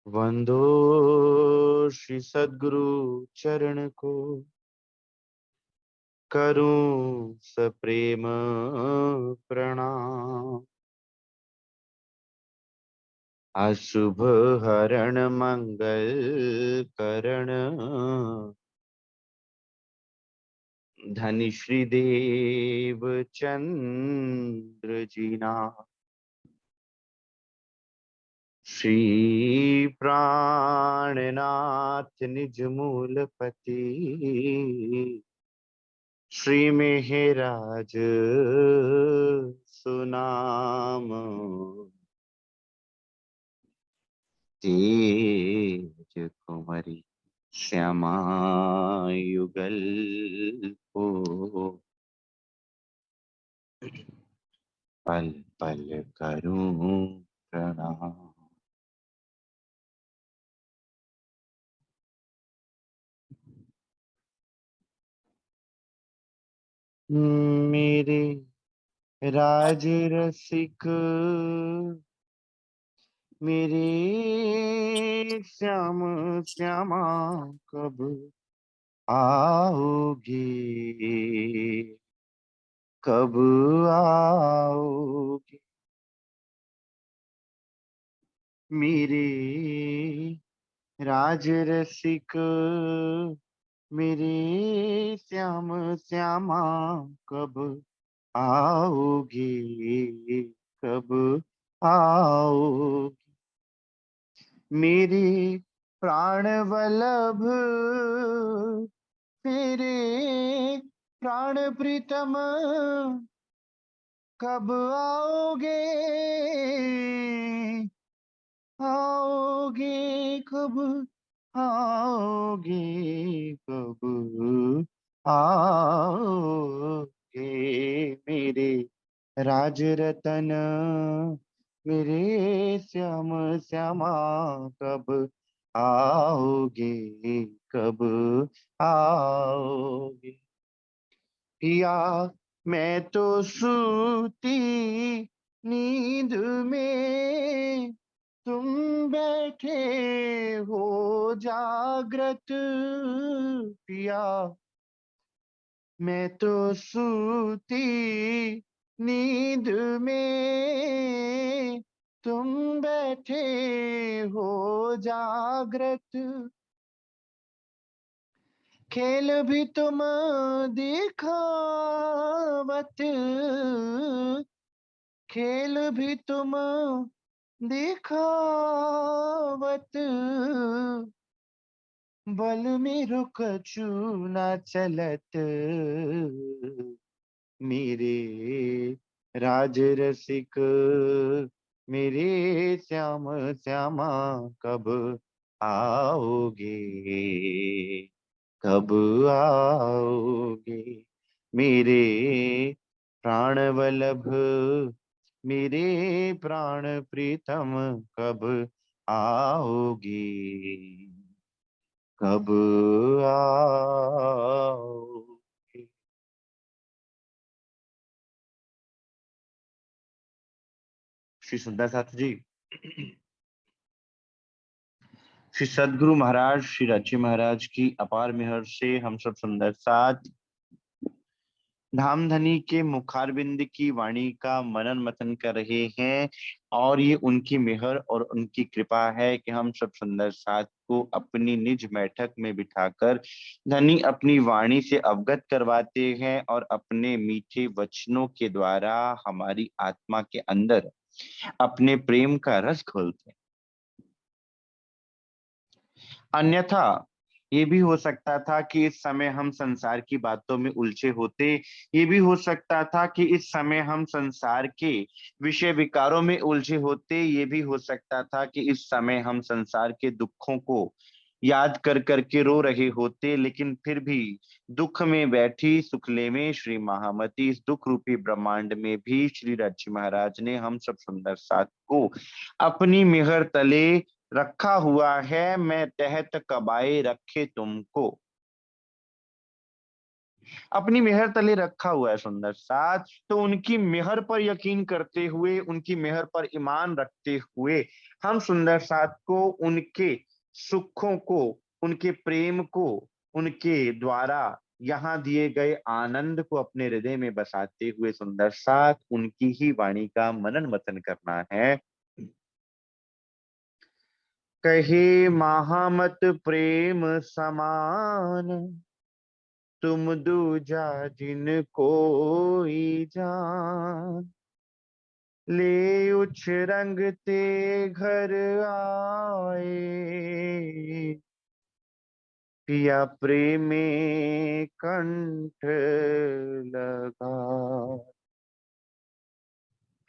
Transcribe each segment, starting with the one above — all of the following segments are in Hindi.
वंदो श्री सद्गुरु चरण को, करूं सप्रेम प्रणाम। अशुभ हरण मंगल करण, धनि श्री देव चंद्र जीना। श्री प्राणनाथ निज मूलपति, श्री मेहराज सुनाम। तेज कुमरी श्यामा युगल को, पल पल करूं प्रणाम। मेरे राज रसिक, मेरे श्याम श्यामा कब आओगे, कब आओगे। मेरे राज रसिक, मेरे श्याम श्यामा कब आओगे, कब आओगे। मेरे प्राण वल्लभ, मेरे प्राण प्रीतम कब आओगे, आओगे कब आओगे, कब आओगे। मेरे राज रतन, मेरे श्याम श्यामा कब आओगे, कब आओगे। पिया मैं तो सूती नींद में, तुम बैठे हो जागृत। पिया मैं तो सूती नींद में, तुम बैठे हो जागृत। खेल भी तुम दिखावत, खेल भी तुम दिखावत। बल में रुक न चलत, मेरे राज रसिक, मेरे श्याम श्यामा कब आओगे, कब आओगे। मेरे प्राण वल्लभ, मेरे प्राण प्रीतम कब आओगे, कब आओगे। श्री सुंदर साथ जी, श्री सद्गुरु महाराज श्री राची महाराज की अपार मेहर से हम सब सुंदर साथ धामधनी के मुखारबिंद की वाणी का मनन मतन कर रहे हैं। और ये उनकी मेहर और उनकी कृपा है कि हम सब सुंदर साथ को अपनी निज बैठक में बिठाकर धनी अपनी वाणी से अवगत करवाते हैं और अपने मीठे वचनों के द्वारा हमारी आत्मा के अंदर अपने प्रेम का रस घोलते हैं। अन्यथा ये भी हो सकता था कि इस समय हम संसार की बातों में उलझे होते, ये भी हो सकता था कि इस समय हम संसार के विषय विकारों में उलझे होते, ये भी हो सकता था कि इस समय हम संसार के दुखों को याद कर करके रो रहे होते। लेकिन फिर भी दुख में बैठी सुखले में श्री महामती, इस दुख रूपी ब्रह्मांड में भी श्री राची महाराज ने हम सब सुंदर साथ को अपनी मेहर तले रखा हुआ है। मैं तहत कबाए रखे तुमको। अपनी मेहर तले रखा हुआ है सुंदर साथ। तो उनकी मेहर पर यकीन करते हुए, उनकी मेहर पर ईमान रखते हुए हम सुंदर साथ को, उनके सुखों को, उनके प्रेम को, उनके द्वारा यहाँ दिए गए आनंद को अपने हृदय में बसाते हुए सुंदर साथ उनकी ही वाणी का मनन मतन करना है। कहे महामत प्रेम समान, तुम दूजा जिन कोई जान, ले उछ रंग ते घर आए, पिया प्रेमे कंठ लगा,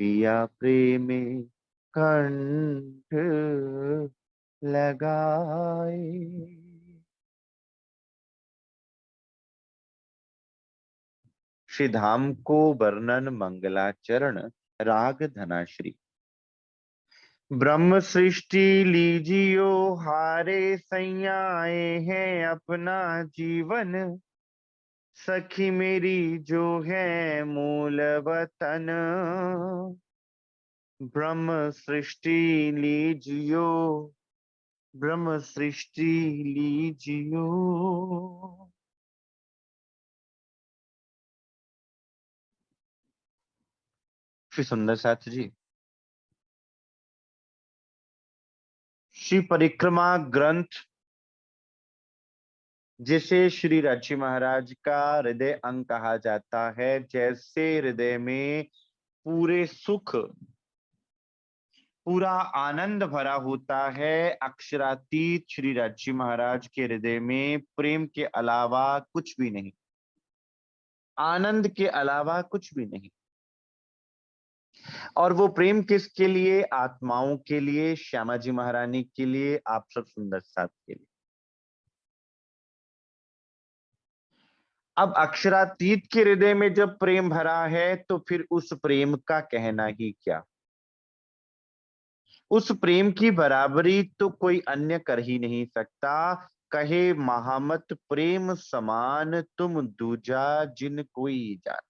पिया प्रेमे कंठ लगाए। श्री धाम को वर्णन मंगलाचरण राग धनाश्री। ब्रह्म सृष्टि लीजियो हारे, सैयाए हैं अपना जीवन, सखी मेरी जो है मूल वतन, ब्रह्म सृष्टि लीजियो, ब्रह्म सृष्टि लीजियो। श्री सुंदर साथ जी, श्री परिक्रमा ग्रंथ जिसे श्री राजी महाराज का हृदय अंग कहा जाता है, जैसे हृदय में पूरे सुख, पूरा आनंद भरा होता है, अक्षरातीत श्री राजी महाराज के हृदय में प्रेम के अलावा कुछ भी नहीं, आनंद के अलावा कुछ भी नहीं। और वो प्रेम किसके लिए? आत्माओं के लिए, श्यामा जी महारानी के लिए, आप सब सुंदर साथ के लिए। अब अक्षरातीत के हृदय में जब प्रेम भरा है तो फिर उस प्रेम का कहना ही क्या। उस प्रेम की बराबरी तो कोई अन्य कर ही नहीं सकता। कहे महामत प्रेम समान, तुम दूजा जिन कोई जान,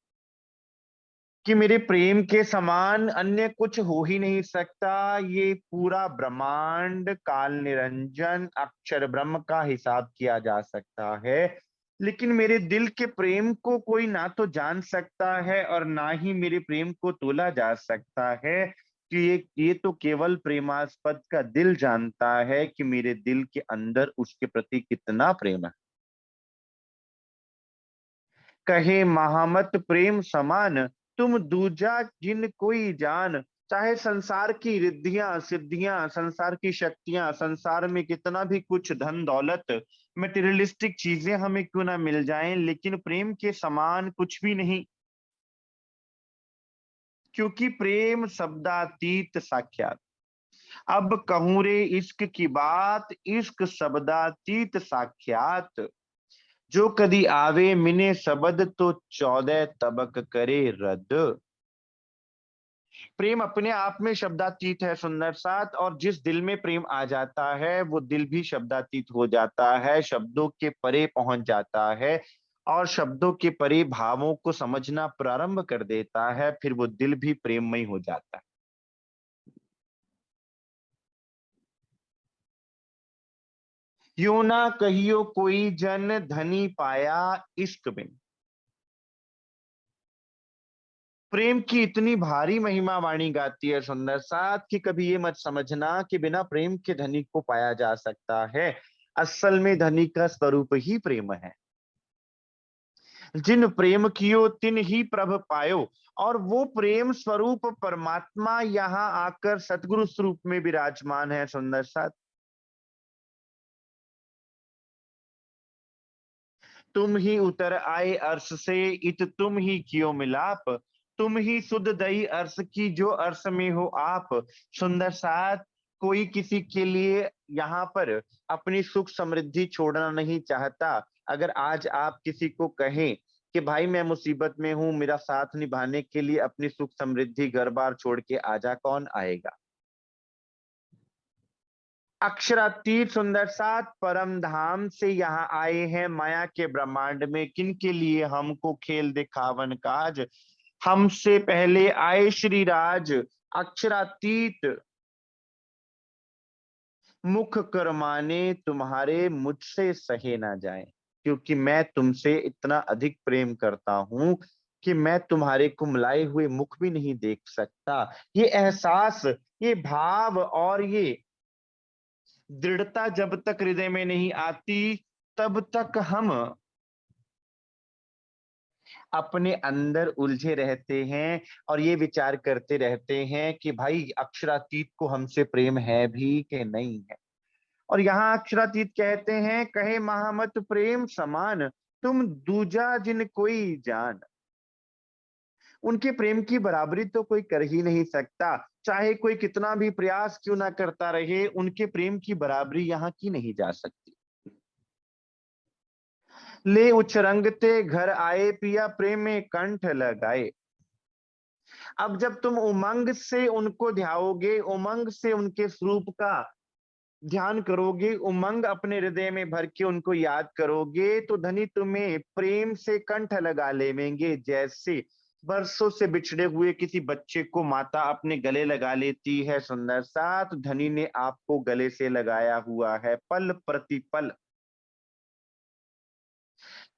कि मेरे प्रेम के समान अन्य कुछ हो ही नहीं सकता। ये पूरा ब्रह्मांड काल निरंजन अक्षर ब्रह्म का हिसाब किया जा सकता है, लेकिन मेरे दिल के प्रेम को कोई ना तो जान सकता है और ना ही मेरे प्रेम को तोला जा सकता है। कि ये तो केवल प्रेमास्पद का दिल जानता है कि मेरे दिल के अंदर उसके प्रति कितना प्रेम है। कहे महामत प्रेम समान, तुम दूजा जिन कोई जान। चाहे संसार की रिद्धियां सिद्धियां, संसार की शक्तियां, संसार में कितना भी कुछ धन दौलत, मटेरियलिस्टिक चीजें हमें क्यों ना मिल जाएं, लेकिन प्रेम के समान कुछ भी नहीं। क्योंकि प्रेम शब्दातीत साक्षात। अब कहूं रे इश्क की बात, इश्क शब्दातीत साक्षात। जो कदी आवे मिने शब्द, तो 14 तबक करे रद। प्रेम अपने आप में शब्दातीत है सुंदर साथ, और जिस दिल में प्रेम आ जाता है वो दिल भी शब्दातीत हो जाता है, शब्दों के परे पहुंच जाता है और शब्दों के परे भावों को समझना प्रारंभ कर देता है, फिर वो दिल भी प्रेममय हो जाता है। यूं ना कहियो कोई जन, धनी पाया इश्क में। प्रेम की इतनी भारी महिमा वाणी गाती है सुंदर साथ कि कभी ये मत समझना कि बिना प्रेम के धनी को पाया जा सकता है। असल में धनी का स्वरूप ही प्रेम है। जिन प्रेम कियो तिन ही प्रभ पायो। और वो प्रेम स्वरूप परमात्मा यहाँ आकर सतगुरु स्वरूप में विराजमान है सुंदर साथ। तुम ही उतर आए अर्श से, इत तुम ही कियो मिलाप। तुम ही सुध दई अर्श की, जो अर्श में हो आप। सुंदर साथ, कोई किसी के लिए यहाँ पर अपनी सुख समृद्धि छोड़ना नहीं चाहता। अगर आज आप किसी को कहें कि भाई मैं मुसीबत में हूं, मेरा साथ निभाने के लिए अपनी सुख समृद्धि घर बार छोड़ के आजा, कौन आएगा? अक्षरातीत सुंदर सात परम धाम से यहाँ आए हैं माया के ब्रह्मांड में, किन के लिए हमको खेल दिखावन काज। हमसे पहले आए श्री राज अक्षरातीत, मुख कर्माने तुम्हारे मुझसे सहे ना जाए, क्योंकि मैं तुमसे इतना अधिक प्रेम करता हूं कि मैं तुम्हारे कुमलाए हुए मुख भी नहीं देख सकता। ये एहसास, ये भाव और ये दृढ़ता जब तक हृदय में नहीं आती, तब तक हम अपने अंदर उलझे रहते हैं और ये विचार करते रहते हैं कि भाई अक्षरातीत को हमसे प्रेम है भी कि नहीं है। और यहाँ अक्षरातीत कहते हैं, कहे महामत प्रेम समान, तुम दूजा जिन कोई जान। उनके प्रेम की बराबरी तो कोई कर ही नहीं सकता, चाहे कोई कितना भी प्रयास क्यों ना करता रहे, उनके प्रेम की बराबरी यहाँ की नहीं जा सकती। ले उछरंगते घर आए, पिया प्रेम में कंठ लगाए। अब जब तुम उमंग से उनको ध्याओगे, उमंग से उनके स्वरूप का ध्यान करोगे, उमंग अपने हृदय में भर के उनको याद करोगे, तो धनी तुम्हें प्रेम से कंठ लगा लेवेंगे। जैसे बरसों से बिछड़े हुए किसी बच्चे को माता अपने गले लगा लेती है सुंदर सा, तो धनी ने आपको गले से लगाया हुआ है पल प्रतिपल।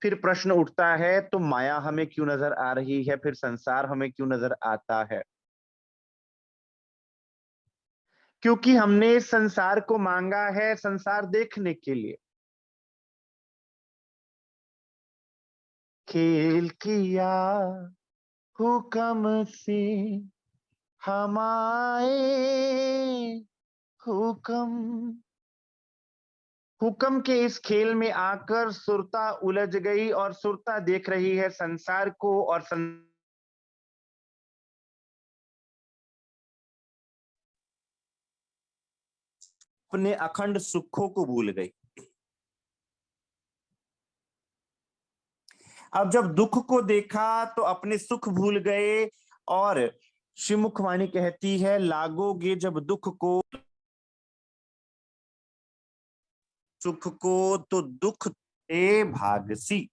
फिर प्रश्न उठता है, तो माया हमें क्यों नजर आ रही है, फिर संसार हमें क्यों नजर आता है? क्योंकि हमने इस संसार को मांगा है संसार देखने के लिए। खेल किया हुक्म से हम आए, हुक्म हुक्म के इस खेल में आकर सुरता उलझ गई और सुरता देख रही है संसार को, और अपने अखंड सुखों को भूल गई। अब जब दुख को देखा तो अपने सुख भूल गए, और श्रीमुखवाणी कहती है, लागोगे जब दुख को, सुख को तो दुख ए भागसी।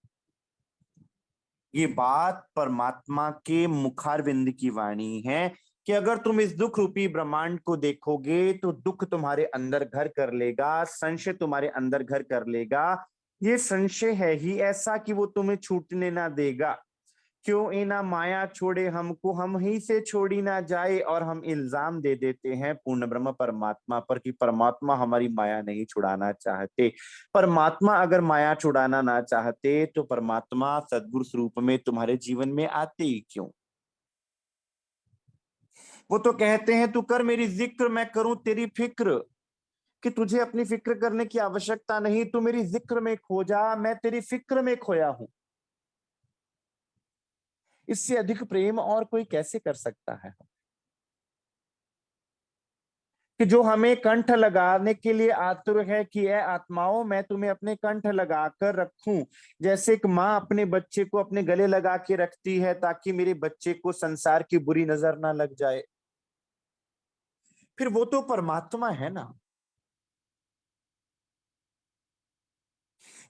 ये बात परमात्मा के मुखारविंद की वाणी है कि अगर तुम इस दुख रूपी ब्रह्मांड को देखोगे तो दुख तुम्हारे अंदर घर कर लेगा, संशय तुम्हारे अंदर घर कर लेगा। ये संशय है ही ऐसा कि वो तुम्हें छूटने ना देगा। क्यों इना माया छोड़े हमको, हम ही से छोड़ी ना जाए, और हम इल्जाम दे देते हैं पूर्ण ब्रह्म परमात्मा पर कि परमात्मा हमारी माया नहीं छुड़ाना चाहते। परमात्मा अगर माया छुड़ाना ना चाहते तो परमात्मा सद्गुरु स्वरूप में तुम्हारे जीवन में आते ही क्यों? वो तो कहते हैं, तू कर मेरी जिक्र मैं करूं तेरी फिक्र, कि तुझे अपनी फिक्र करने की आवश्यकता नहीं, तू मेरी जिक्र में खो जा, मैं तेरी फिक्र में खोया हूं। इससे अधिक प्रेम और कोई कैसे कर सकता है? कि जो हमें कंठ लगाने के लिए आतुर है कि ए आत्माओं मैं तुम्हें अपने कंठ लगा कर रखूं। जैसे एक माँ अपने बच्चे को अपने गले लगा के रखती है ताकि मेरे बच्चे को संसार की बुरी नजर ना लग जाए, फिर वो तो परमात्मा है ना।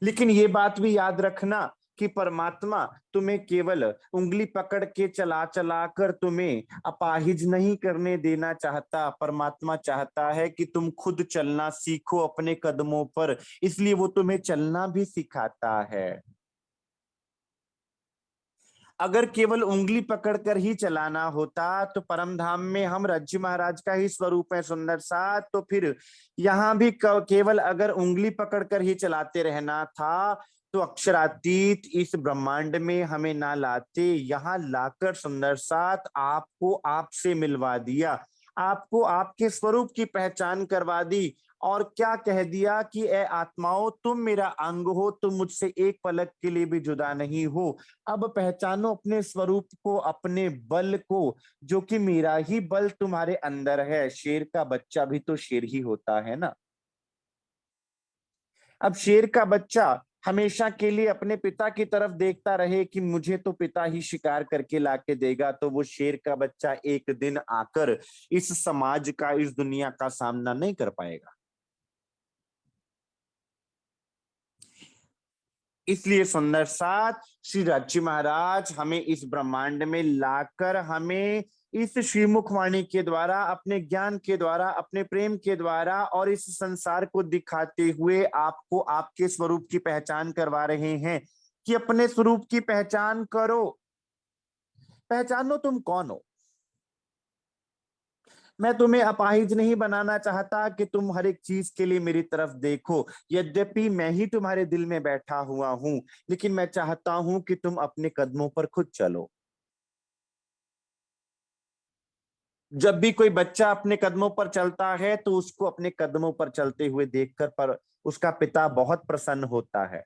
लेकिन ये बात भी याद रखना कि परमात्मा तुम्हें केवल उंगली पकड़ के चला चला कर तुम्हें अपाहिज नहीं करने देना चाहता। परमात्मा चाहता है कि तुम खुद चलना सीखो अपने कदमों पर, इसलिए वो तुम्हें चलना भी सिखाता है। अगर केवल उंगली पकड़कर ही चलाना होता तो परम धाम में हम राज्य महाराज का ही स्वरूप है सुंदर सा, तो फिर यहाँ भी केवल अगर उंगली पकड़कर ही चलाते रहना था तो अक्षरातीत इस ब्रह्मांड में हमें ना लाते। यहाँ लाकर सुंदर साथ आपको आपसे मिलवा दिया, आपको आपके स्वरूप की पहचान करवा दी, और क्या कह दिया कि ए आत्माओं तुम मेरा अंग हो, तुम मुझसे एक पलक के लिए भी जुदा नहीं हो। अब पहचानो अपने स्वरूप को, अपने बल को, जो कि मेरा ही बल तुम्हारे अंदर है। शेर का बच्चा भी तो शेर ही होता है ना। अब शेर का बच्चा हमेशा के लिए अपने पिता की तरफ देखता रहे कि मुझे तो पिता ही शिकार करके लाके देगा, तो वो शेर का बच्चा एक दिन आकर इस समाज का, इस दुनिया का सामना नहीं कर पाएगा। इसलिए सुंदर साथ श्री राची महाराज हमें इस ब्रह्मांड में लाकर हमें इस श्रीमुख वाणी के द्वारा, अपने ज्ञान के द्वारा, अपने प्रेम के द्वारा और इस संसार को दिखाते हुए आपको आपके स्वरूप की पहचान करवा रहे हैं कि अपने स्वरूप की पहचान करो, पहचानो तुम कौन हो। मैं तुम्हें अपाहिज नहीं बनाना चाहता कि तुम हर एक चीज के लिए मेरी तरफ देखो, यद्यपि मैं ही तुम्हारे दिल में बैठा हुआ हूं, लेकिन मैं चाहता हूं कि तुम अपने कदमों पर खुद चलो। जब भी कोई बच्चा अपने कदमों पर चलता है तो उसको अपने कदमों पर चलते हुए देखकर पर उसका पिता बहुत प्रसन्न होता है।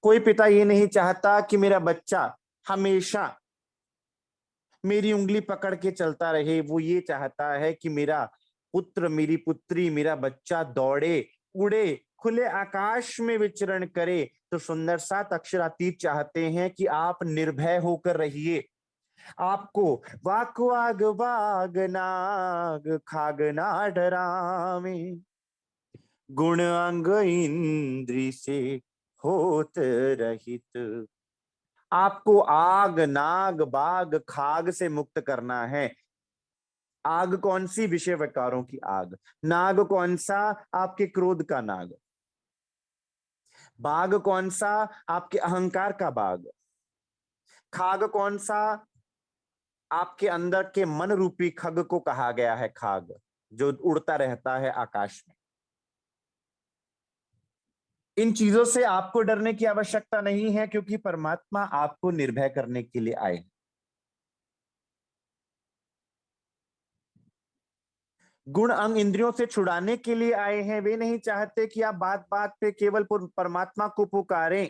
कोई पिता ये नहीं चाहता कि मेरा बच्चा हमेशा मेरी उंगली पकड़ के चलता रहे। वो ये चाहता है कि मेरा पुत्र, मेरी पुत्री, मेरा बच्चा दौड़े, उड़े, खुले आकाश में विचरण करे। तो सुंदर साथ अक्षरातीत चाहते हैं कि आप निर्भय होकर रहिए। आपको वाक वाग वाग नाग खाग ना डरावे, गुण अंग इंद्री से होत रहित। आपको आग नाग बाग खाग से मुक्त करना है। आग कौन सी? विषय विकारों की आग। नाग कौन सा? आपके क्रोध का नाग। बाग कौन सा? आपके अहंकार का बाग। खाग कौन सा? आपके अंदर के मन रूपी खग को कहा गया है खाग, जो उड़ता रहता है आकाश में। इन चीजों से आपको डरने की आवश्यकता नहीं है, क्योंकि परमात्मा आपको निर्भय करने के लिए आए। गुण अंग इंद्रियों से छुड़ाने के लिए आए हैं। वे नहीं चाहते कि आप बात बात पे केवल परमात्मा को पुकारें।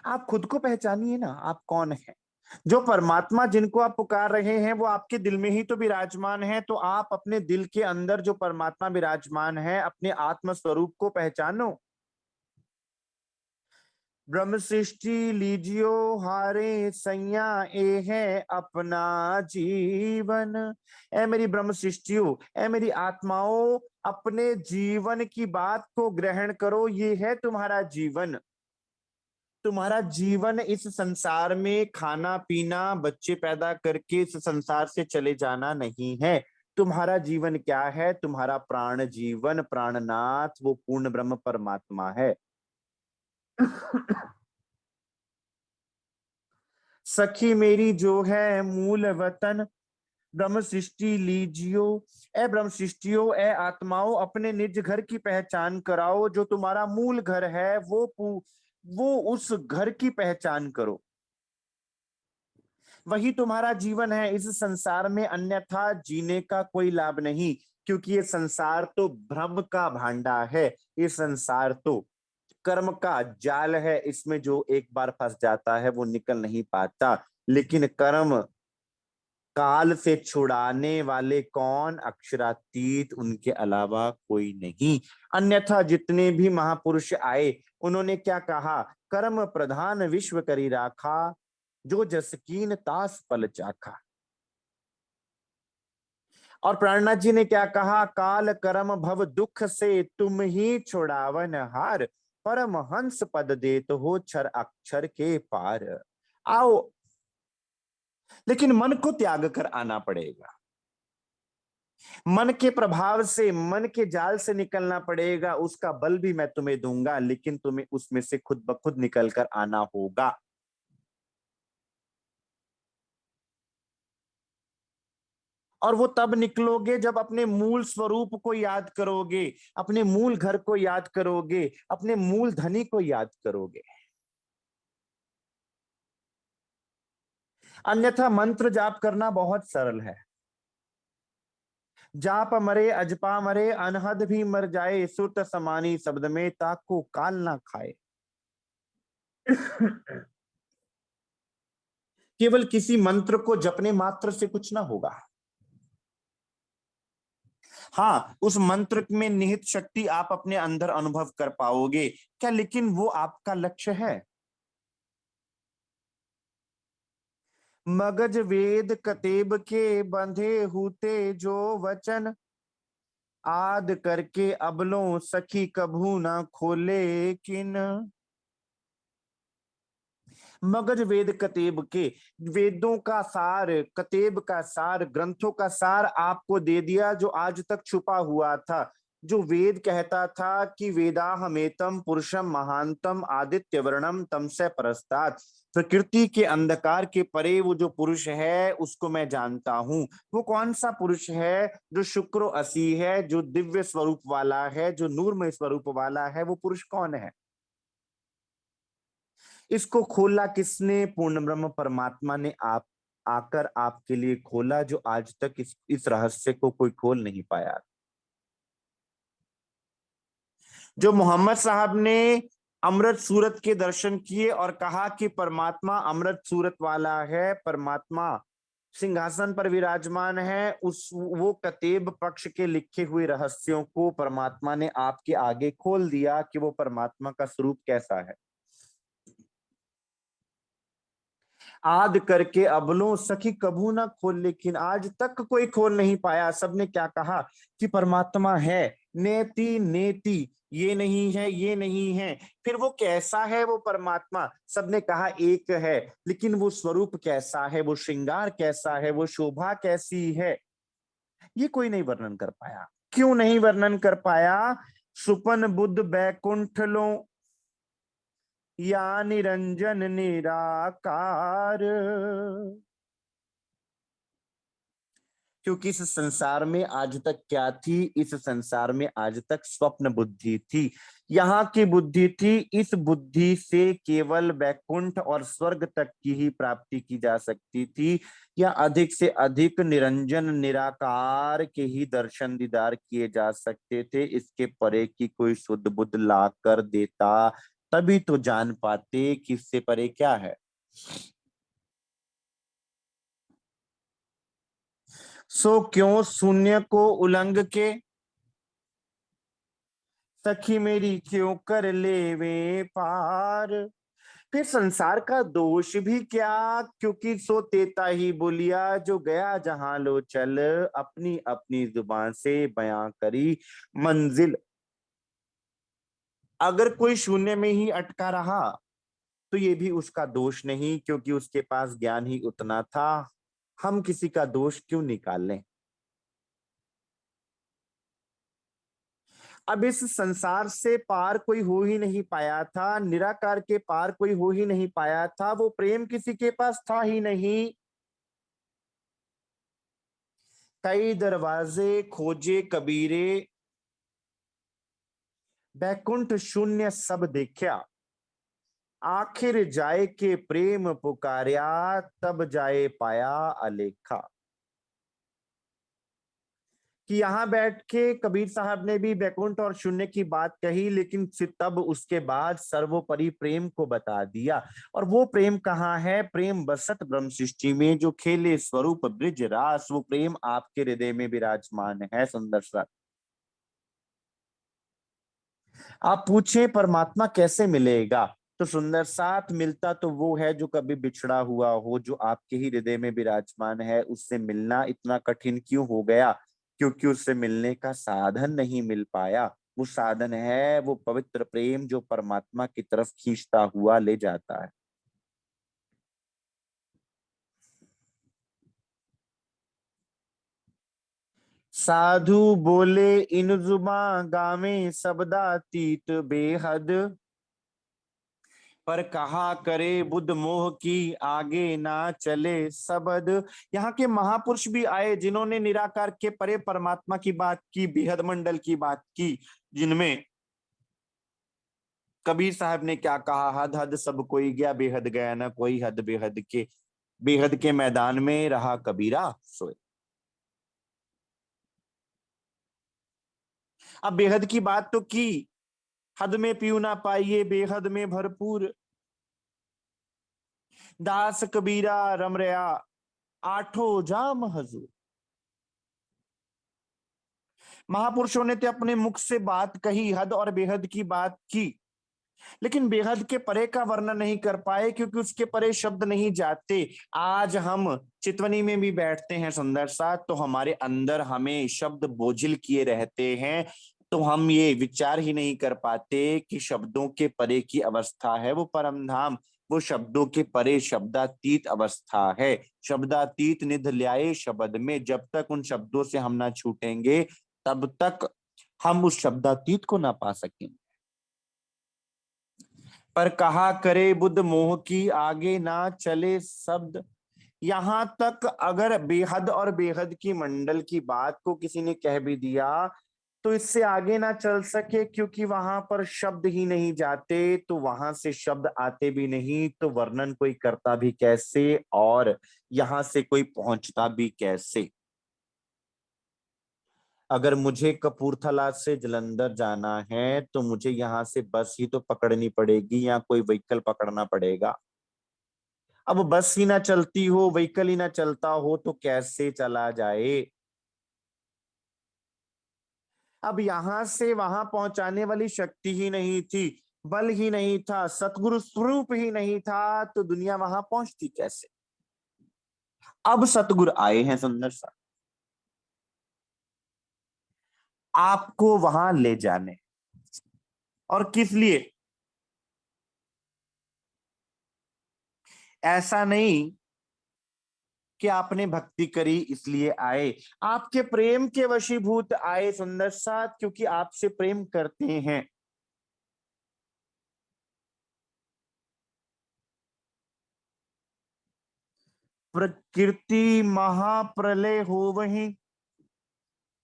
आप खुद को पहचानिए ना, आप कौन है। जो परमात्मा जिनको आप पुकार रहे हैं वो आपके दिल में ही तो विराजमान है। तो आप अपने दिल के अंदर जो परमात्मा विराजमान है, अपने आत्म स्वरूप को पहचानो। ब्रह्म सृष्टि लीजियो हारे सैया, ए है अपना जीवन। ए मेरी ब्रह्म सृष्टियों, ए मेरी आत्माओं, अपने जीवन की बात को ग्रहण करो। ये है तुम्हारा जीवन। तुम्हारा जीवन इस संसार में खाना पीना, बच्चे पैदा करके इस संसार से चले जाना नहीं है। तुम्हारा जीवन क्या है? तुम्हारा प्राण जीवन, प्राणनाथ वो पूर्ण ब्रह्म परमात्मा है। सखी मेरी जो है मूल वतन, ब्रह्म सृष्टि लीजियो। ए ब्रह्म सृष्टियो, ए आत्माओं, अपने निज घर की पहचान कराओ। जो तुम्हारा मूल घर है वो उस घर की पहचान करो। वही तुम्हारा जीवन है इस संसार में, अन्यथा जीने का कोई लाभ नहीं। क्योंकि ये संसार तो भ्रम का भांडा है। ये संसार तो कर्म का जाल है। इसमें जो एक बार फंस जाता है वो निकल नहीं पाता। लेकिन कर्म काल से छुड़ाने वाले कौन? अक्षरातीत, उनके अलावा कोई नहीं। अन्यथा जितने भी महापुरुष आए उन्होंने क्या कहा? कर्म प्रधान विश्व करी राखा, जो जस कीन तास पल चाखा। और प्राणनाथ जी ने क्या कहा? काल कर्म भव दुख से तुम ही छुड़ावन हार, परम हंस पद देत हो क्षर अक्षर के पार। आओ, लेकिन मन को त्याग कर आना पड़ेगा। मन के प्रभाव से, मन के जाल से निकलना पड़ेगा। उसका बल भी मैं तुम्हें दूंगा, लेकिन तुम्हें उसमें से खुद ब खुद निकल कर आना होगा। और वो तब निकलोगे जब अपने मूल स्वरूप को याद करोगे, अपने मूल घर को याद करोगे, अपने मूल धनी को याद करोगे। अन्यथा मंत्र जाप करना बहुत सरल है। जाप मरे अजपा मरे, अनहद भी मर जाए, सुरत समानी शब्द में ताको काल ना खाए। केवल किसी मंत्र को जपने मात्र से कुछ ना होगा। हाँ, उस मंत्र में निहित शक्ति आप अपने अंदर अनुभव कर पाओगे क्या? लेकिन वो आपका लक्ष्य है? मगज वेद कतेब के बंधे हुते जो वचन, आद करके अबलों सखी कभू ना खोले किन। मगज वेद कतेब के, वेदों का सार, कतेब का सार, ग्रंथों का सार आपको दे दिया जो आज तक छुपा हुआ था। जो वेद कहता था कि वेदाहमेतम पुरुषम महानतम आदित्य वर्णम तमसे परस्तात्, प्रकृति के अंधकार के परे वो जो पुरुष है उसको मैं जानता हूं। वो कौन सा पुरुष है? जो शुक्र असी है, जो दिव्य स्वरूप वाला है, जो नूरमय स्वरूप वाला है, वो पुरुष कौन है? इसको खोला किसने? पूर्ण ब्रह्म परमात्मा ने आप आकर आपके लिए खोला, जो आज तक इस रहस्य को कोई खोल नहीं पाया। जो मोहम्मद साहब ने अमृत सूरत के दर्शन किए और कहा कि परमात्मा अमृत सूरत वाला है, परमात्मा सिंहासन पर विराजमान है, उस वो कतेब पक्ष के लिखे हुए रहस्यों को परमात्मा ने आपके आगे खोल दिया कि वो परमात्मा का स्वरूप कैसा है। आद करके अबलों सखी कभू ना खोल, लेकिन आज तक कोई खोल नहीं पाया। सबने क्या कहा कि परमात्मा है, नेति नेति, ये नहीं है, ये नहीं है। फिर वो कैसा है वो परमात्मा? सबने कहा एक है, लेकिन वो स्वरूप कैसा है, वो श्रृंगार कैसा है, वो शोभा कैसी है, ये कोई नहीं वर्णन कर पाया। क्यों नहीं वर्णन कर पाया? सुपन बुद्ध बैकुंठ लो या निरंजन निराकार, क्योंकि इस संसार में आज तक क्या थी? इस संसार में आज तक स्वप्न बुद्धि थी। यहाँ की बुद्धि थी, इस बुद्धि से केवल वैकुंठ और स्वर्ग तक की ही प्राप्ति की जा सकती थी, या अधिक से अधिक निरंजन निराकार के ही दर्शन दीदार किए जा सकते थे। इसके परे की कोई शुद्ध बुद्ध ला कर देता, तभी तो जान पाते कि इससे परे क्या है। सो क्यों शून्य को उलंग के सखी मेरी क्यों कर ले वे पार। फिर संसार का दोष भी क्या? क्योंकि सो तेता ही बोलिया जो गया जहां लो चल, अपनी अपनी जुबान से बयां करी मंजिल। अगर कोई शून्य में ही अटका रहा तो ये भी उसका दोष नहीं, क्योंकि उसके पास ज्ञान ही उतना था। हम किसी का दोष क्यों निकाल लें? अब इस संसार से पार कोई हो ही नहीं पाया था, निराकार के पार कोई हो ही नहीं पाया था, वो प्रेम किसी के पास था ही नहीं। कई दरवाजे खोजे कबीरे, बैकुंठ शून्य सब देखा, आखिर जाए के प्रेम पुकार्या, तब जाए पाया अलेखा। कि यहाँ बैठ के कबीर साहब ने भी बैकुंठ और शून्य की बात कही, लेकिन फिर तब उसके बाद सर्वोपरि प्रेम को बता दिया। और वो प्रेम कहाँ है? प्रेम बसत ब्रह्म सृष्टि में, जो खेले स्वरूप ब्रिज रास, वो प्रेम आपके हृदय में विराजमान है। सुंदर सा आप पूछे परमात्मा कैसे मिलेगा, तो सुंदर साथ मिलता तो वो है जो कभी बिछड़ा हुआ हो, जो आपके ही हृदय में विराजमान है। उससे मिलना इतना कठिन क्यों हो गया? क्योंकि उससे मिलने का साधन नहीं मिल पाया। वो साधन है वो पवित्र प्रेम, जो परमात्मा की तरफ खींचता हुआ ले जाता है। साधु बोले इन जुबा गावे शब्दातीत बेहद, पर कहा करे बुद्ध मोह की आगे ना चले सबद। यहाँ के महापुरुष भी आए जिन्होंने निराकार के परे परमात्मा की बात की, बेहद मंडल की बात की, जिनमें कबीर साहब ने क्या कहा? हद हद सब कोई गया, बेहद गया ना कोई हद। बेहद के, बेहद के मैदान में रहा कबीरा सोए। अब बेहद की बात तो की, हद में पीऊ ना पाइए बेहद में भरपूर, दास कबीरा रम रहा आठों जाम हजूर। महापुरुषों ने तो अपने मुख से बात कही, हद और बेहद की बात की, लेकिन बेहद के परे का वर्णन नहीं कर पाए, क्योंकि उसके परे शब्द नहीं जाते। आज हम चितवनी में भी बैठते हैं सुंदर सा, तो हमारे अंदर हमें शब्द बोझिल किए रहते हैं, तो हम ये विचार ही नहीं कर पाते कि शब्दों के परे की अवस्था है वो परम धाम। वो शब्दों के परे शब्दातीत अवस्था है। शब्दातीत निध ल्याए शब्द में, जब तक उन शब्दों से हम ना छूटेंगे तब तक हम उस शब्दातीत को ना पा सकेंगे। पर कहा करे बुद्ध मोह की आगे ना चले शब्द। यहां तक अगर बेहद और बेहद की मंडल की बात को किसी ने कह भी दिया तो इससे आगे ना चल सके, क्योंकि वहां पर शब्द ही नहीं जाते, तो वहां से शब्द आते भी नहीं, तो वर्णन कोई करता भी कैसे और यहां से कोई पहुंचता भी कैसे। अगर मुझे कपूरथला से जलंधर जाना है तो मुझे यहाँ से बस ही तो पकड़नी पड़ेगी या कोई व्हीकल पकड़ना पड़ेगा। अब बस ही ना चलती हो, व्हीकल ही ना चलता हो तो कैसे चला जाए। अब यहां से वहां पहुंचाने वाली शक्ति ही नहीं थी, बल ही नहीं था, सतगुरु स्वरूप ही नहीं था, तो दुनिया वहां पहुंचती कैसे। अब सतगुरु आए हैं सुंदर सा आपको वहां ले जाने। और किस लिए? ऐसा नहीं कि आपने भक्ति करी इसलिए आए, आपके प्रेम के वशीभूत आए सुंदर सा, क्योंकि आपसे प्रेम करते हैं। प्रकृति महाप्रलय हो वही,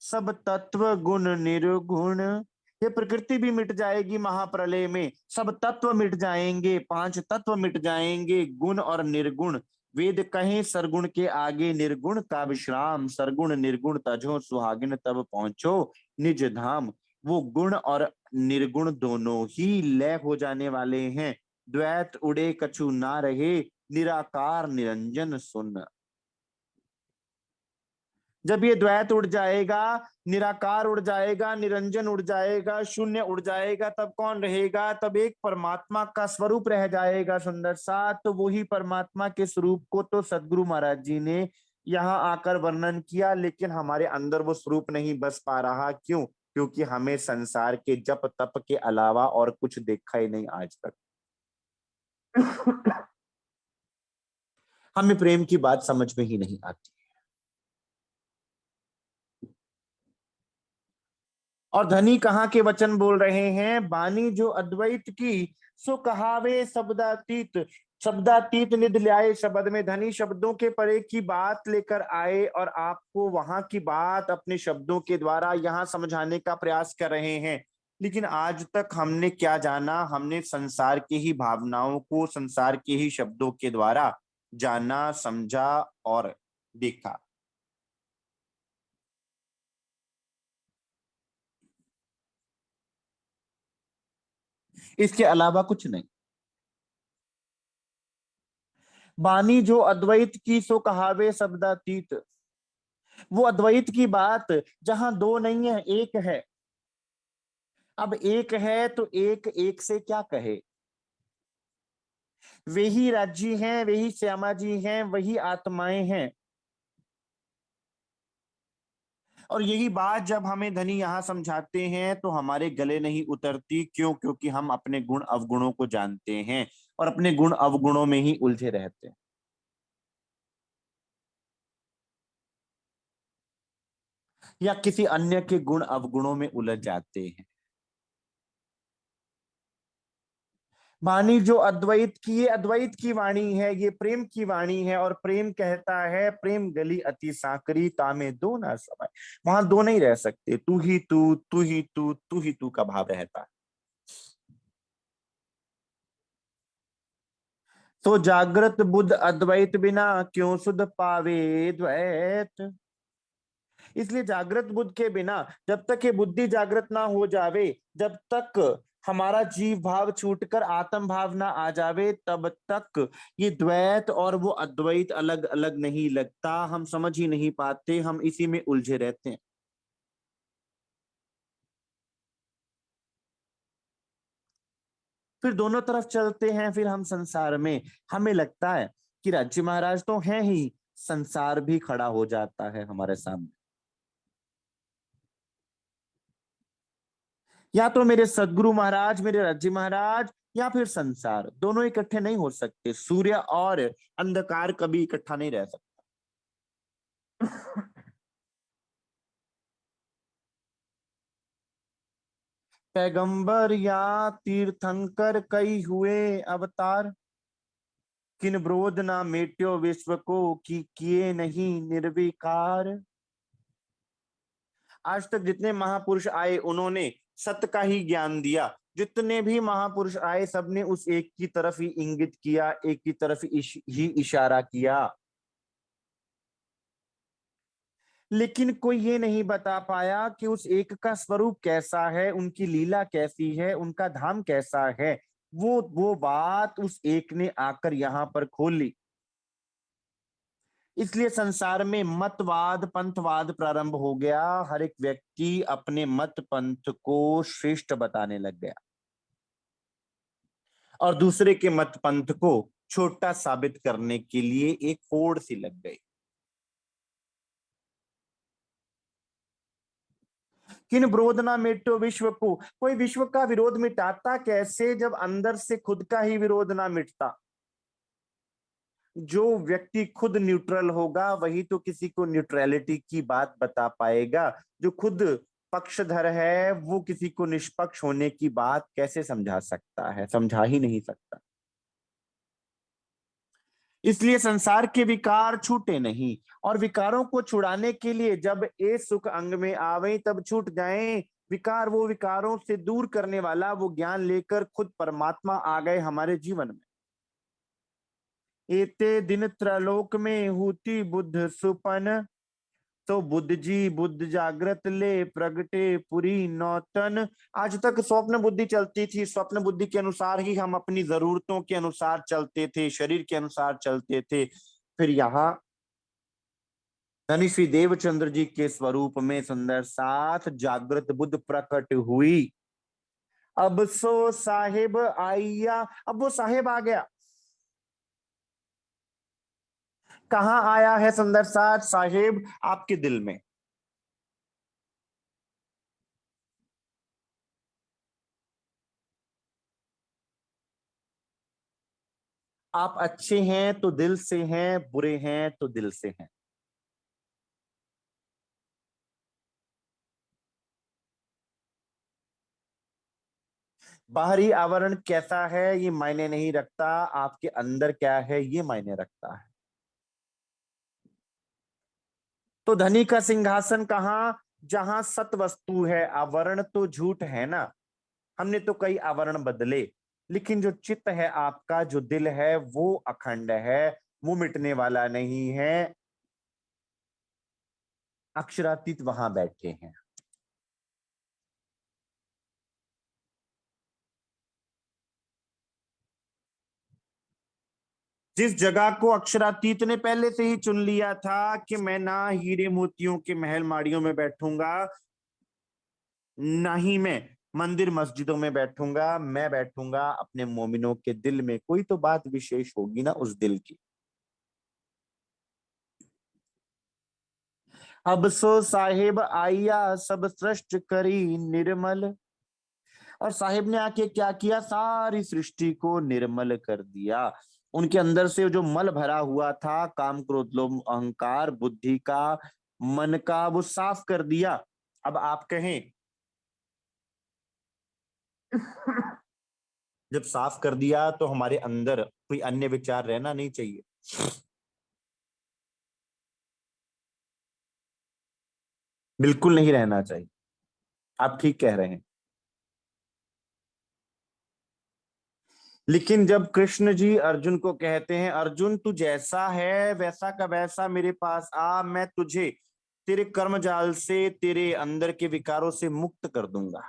सब तत्व गुण निर्गुण। ये प्रकृति भी मिट जाएगी महाप्रलय में, सब तत्व मिट जाएंगे, पांच तत्व मिट जाएंगे, गुण और निर्गुण। वेद कहें सरगुण के आगे निर्गुण का विश्राम, सरगुण निर्गुण तजो सुहागिन तब पहुंचो निज धाम। वो गुण और निर्गुण दोनों ही लय हो जाने वाले हैं। द्वैत उड़े कछु ना रहे, निराकार निरंजन सुन। जब ये द्वैत उड़ जाएगा, निराकार उड़ जाएगा, निरंजन उड़ जाएगा, शून्य उड़ जाएगा, तब कौन रहेगा? तब एक परमात्मा का स्वरूप रह जाएगा सुंदर सा। तो वही परमात्मा के स्वरूप को तो सदगुरु महाराज जी ने यहाँ आकर वर्णन किया, लेकिन हमारे अंदर वो स्वरूप नहीं बस पा रहा। क्यों? क्योंकि हमें संसार के जप तप के अलावा और कुछ देखा ही नहीं आज तक। हमें प्रेम की बात समझ में ही नहीं आती। और धनी कहाँ के वचन बोल रहे हैं? बानी जो अद्वैत की सो कहावे शब्दातीत। शब्दातीत निध ल्याए शब्द में, धनी शब्दों के परे की बात लेकर आए और आपको वहां की बात अपने शब्दों के द्वारा यहाँ समझाने का प्रयास कर रहे हैं। लेकिन आज तक हमने क्या जाना? हमने संसार की ही भावनाओं को संसार के ही शब्दों के द्वारा जाना, समझा और देखा। इसके अलावा कुछ नहीं। बानी जो अद्वैत की सो कहावे शब्दातीत। वो अद्वैत की बात जहां दो नहीं है, एक है। अब एक है तो एक एक से क्या कहे? वही राज्य हैं, वही श्यामा जी हैं, वही आत्माएं हैं। और यही बात जब हमें धनी यहाँ समझाते हैं तो हमारे गले नहीं उतरती। क्यों? क्योंकि हम अपने गुण अवगुणों को जानते हैं और अपने गुण अवगुणों में ही उलझे रहते हैं। या किसी अन्य के गुण अवगुणों में उलझ जाते हैं। वाणी जो अद्वैत की, ये अद्वैत की वाणी है, ये प्रेम की वाणी है। और प्रेम कहता है, प्रेम गली अति साकरी तामे दो ना समाए। वहां दो नहीं रह सकते, तू ही तू, तू ही तू, तू ही तू का भाव रहता है। तो जागृत बुद्ध अद्वैत बिना क्यों सुध पावे द्वैत। इसलिए जागृत बुद्ध के बिना, जब तक ये बुद्धि जागृत ना हो जावे, जब तक हमारा जीव भाव छूटकर आत्म भाव ना आ जावे, तब तक ये द्वैत और वो अद्वैत अलग अलग नहीं लगता। हम समझ ही नहीं पाते, हम इसी में उलझे रहते हैं। फिर दोनों तरफ चलते हैं, फिर हम संसार में। हमें लगता है कि राज्य महाराज तो हैं ही, संसार भी खड़ा हो जाता है हमारे सामने। या तो मेरे सदगुरु महाराज, मेरे राज्य महाराज या फिर संसार, दोनों इकट्ठे नहीं हो सकते। सूर्य और अंधकार कभी इकट्ठा नहीं रह सकता। पैगंबर या तीर्थंकर कई हुए अवतार, किन ब्रोध ना मेट्यो विश्व को, कि किए नहीं निर्विकार। आज तक जितने महापुरुष आए उन्होंने सत्य का ही ज्ञान दिया। जितने भी महापुरुष आए सबने उस एक की तरफ ही इंगित किया, एक की तरफ ही इशारा किया। लेकिन कोई ये नहीं बता पाया कि उस एक का स्वरूप कैसा है, उनकी लीला कैसी है, उनका धाम कैसा है। वो बात उस एक ने आकर यहां पर खोल ली। इसलिए संसार में मतवाद पंथवाद प्रारंभ हो गया। हर एक व्यक्ति अपने मत पंथ को श्रेष्ठ बताने लग गया और दूसरे के मत पंथ को छोटा साबित करने के लिए एक होड़ सी लग गई। किन विरोध ना मिटो विश्व को, कोई विश्व का विरोध मिटाता कैसे जब अंदर से खुद का ही विरोध ना मिटता। जो व्यक्ति खुद न्यूट्रल होगा वही तो किसी को न्यूट्रलिटी की बात बता पाएगा। जो खुद पक्षधर है वो किसी को निष्पक्ष होने की बात कैसे समझा सकता है, समझा ही नहीं सकता। इसलिए संसार के विकार छूटे नहीं, और विकारों को छुड़ाने के लिए जब ए सुख अंग में आवे तब छूट जाए विकार। वो विकारों से दूर करने वाला वो ज्ञान लेकर खुद परमात्मा आ गए हमारे जीवन में। एते दिन त्रलोक में होती बुद्ध सुपन, तो बुद्ध जी बुद्ध जागृत ले प्रगटे पुरी नौतन। आज तक स्वप्न बुद्धि चलती थी, स्वप्न बुद्धि के अनुसार ही हम अपनी जरूरतों के अनुसार चलते थे, शरीर के अनुसार चलते थे। फिर यहाँ धनी श्री देवचंद्र जी के स्वरूप में सुंदर साथ जागृत बुद्ध प्रकट हुई। अब सो साहिब आइया, अब वो साहिब आ गया। कहाँ आया है सुंदर साथ साहिब? आपके दिल में। आप अच्छे हैं तो दिल से हैं, बुरे हैं तो दिल से हैं। बाहरी आवरण कैसा है ये मायने नहीं रखता, आपके अंदर क्या है ये मायने रखता है। तो धनी का सिंहासन कहाँ? जहां सत वस्तु है, आवरण तो झूठ है ना। हमने तो कई आवरण बदले, लेकिन जो चित्त है आपका, जो दिल है वो अखंड है, वो मिटने वाला नहीं है। अक्षरातीत वहां बैठे हैं। जिस जगह को अक्षरातीत ने पहले से ही चुन लिया था कि मैं ना हीरे मोतियों के महल माड़ियों में बैठूंगा, ना ही मैं मंदिर मस्जिदों में बैठूंगा, मैं बैठूंगा अपने मोमिनों के दिल में। कोई तो बात विशेष होगी ना उस दिल की। अब सो साहिब आइया सब सृष्ट करी निर्मल। और साहिब ने आके क्या किया? सारी सृष्टि को निर्मल कर दिया। उनके अंदर से जो मल भरा हुआ था, काम क्रोध लोभ अहंकार बुद्धि का, मन का, वो साफ कर दिया। अब आप कहें जब साफ कर दिया तो हमारे अंदर कोई अन्य विचार रहना नहीं चाहिए। बिल्कुल नहीं रहना चाहिए। आप ठीक कह रहे हैं। लेकिन जब कृष्ण जी अर्जुन को कहते हैं, अर्जुन तू जैसा है वैसा का वैसा मेरे पास आ, मैं तुझे तेरे कर्म जाल से, तेरे अंदर के विकारों से मुक्त कर दूंगा।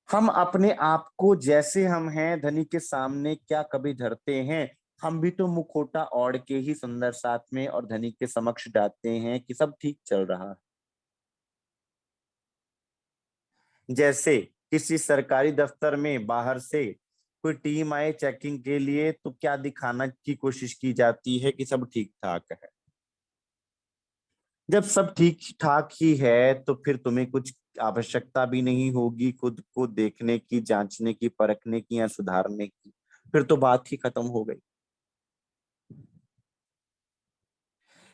हम अपने आप को जैसे हम हैं धनी के सामने क्या कभी धरते हैं? हम भी तो मुखोटा ओढ़ के ही सुंदर साथ में और धनी के समक्ष जाते हैं कि सब ठीक चल रहा है। जैसे किसी सरकारी दफ्तर में बाहर से कोई टीम आए चेकिंग के लिए, तो क्या दिखाना की कोशिश की जाती है कि सब ठीक ठाक है। जब सब ठीक ठाक ही है तो फिर तुम्हें कुछ आवश्यकता भी नहीं होगी खुद को देखने की, जांचने की, परखने की या सुधारने की, फिर तो बात ही खत्म हो गई।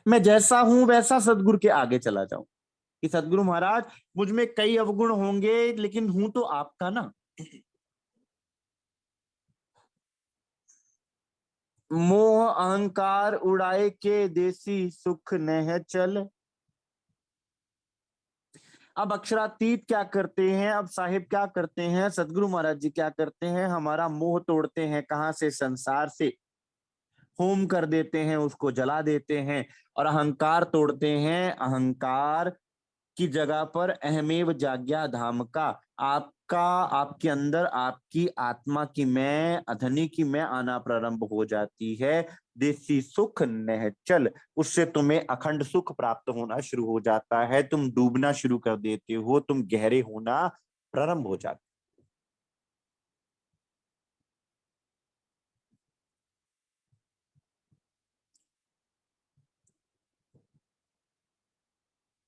मैं जैसा हूं वैसा सदगुरु के आगे चला जाऊं कि सदगुरु महाराज, मुझ में कई अवगुण होंगे लेकिन हूं तो आपका ना। मोह अहंकार उड़ाए के देसी सुख नेह चल। अब अक्षरातीत क्या करते हैं, अब साहिब क्या करते हैं, सदगुरु महाराज जी क्या करते हैं, हमारा मोह तोड़ते हैं। कहां से? संसार से। होम कर देते हैं, उसको जला देते हैं। और अहंकार तोड़ते हैं। अहंकार की जगह पर अहमेव जाग्या धाम का, आपका, आपके अंदर आपकी आत्मा की मैं, अधनी की मैं आना प्रारंभ हो जाती है। देसी सुख नहचल, उससे तुम्हें अखंड सुख प्राप्त होना शुरू हो जाता है। तुम डूबना शुरू कर देते हो, तुम गहरे होना प्रारंभ हो जाते।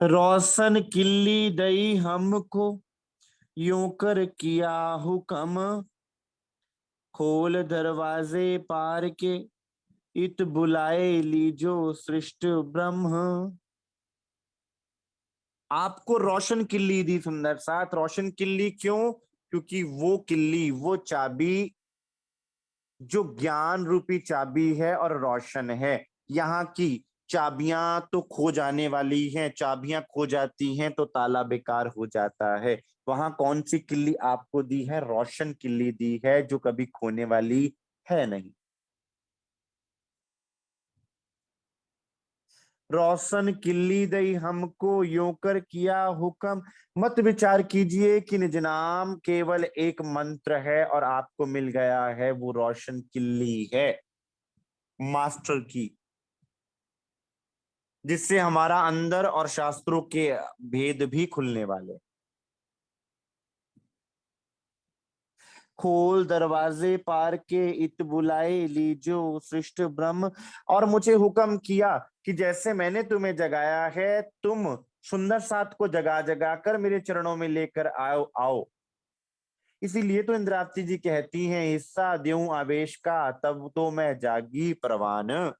रोशन किल्ली दई हमको, यूं कर किया हुक्म, खोल दरवाजे पार के, इत बुलाए लीजो सृष्ट ब्रह्म। आपको रोशन किल्ली दी सुंदर साथ। रोशन किल्ली क्यों? क्योंकि वो किल्ली, वो चाबी जो ज्ञान रूपी चाबी है और रोशन है। यहाँ की चाबियां तो खो जाने वाली हैं, चाबियां खो जाती हैं तो ताला बेकार हो जाता है। वहां कौन सी किल्ली आपको दी है? रोशन किल्ली दी है, जो कभी खोने वाली है नहीं। रोशन किल्ली दई हमको, योकर किया हुक्म। मत विचार कीजिए कि निज नाम केवल एक मंत्र है और आपको मिल गया है, वो रोशन किल्ली है, मास्टर की, जिससे हमारा अंदर और शास्त्रों के भेद भी खुलने वाले। खोल दरवाजे पार के, इत बुलाए लीजो सृष्ट ब्रह्म। और मुझे हुक्म किया कि जैसे मैंने तुम्हें जगाया है, तुम सुंदर साथ को जगा जगा कर मेरे चरणों में लेकर आओ आओ। इसीलिए तो इंद्रावती जी कहती हैं, हिस्सा द्यूं आवेश का, तब तो मैं जागी परवान।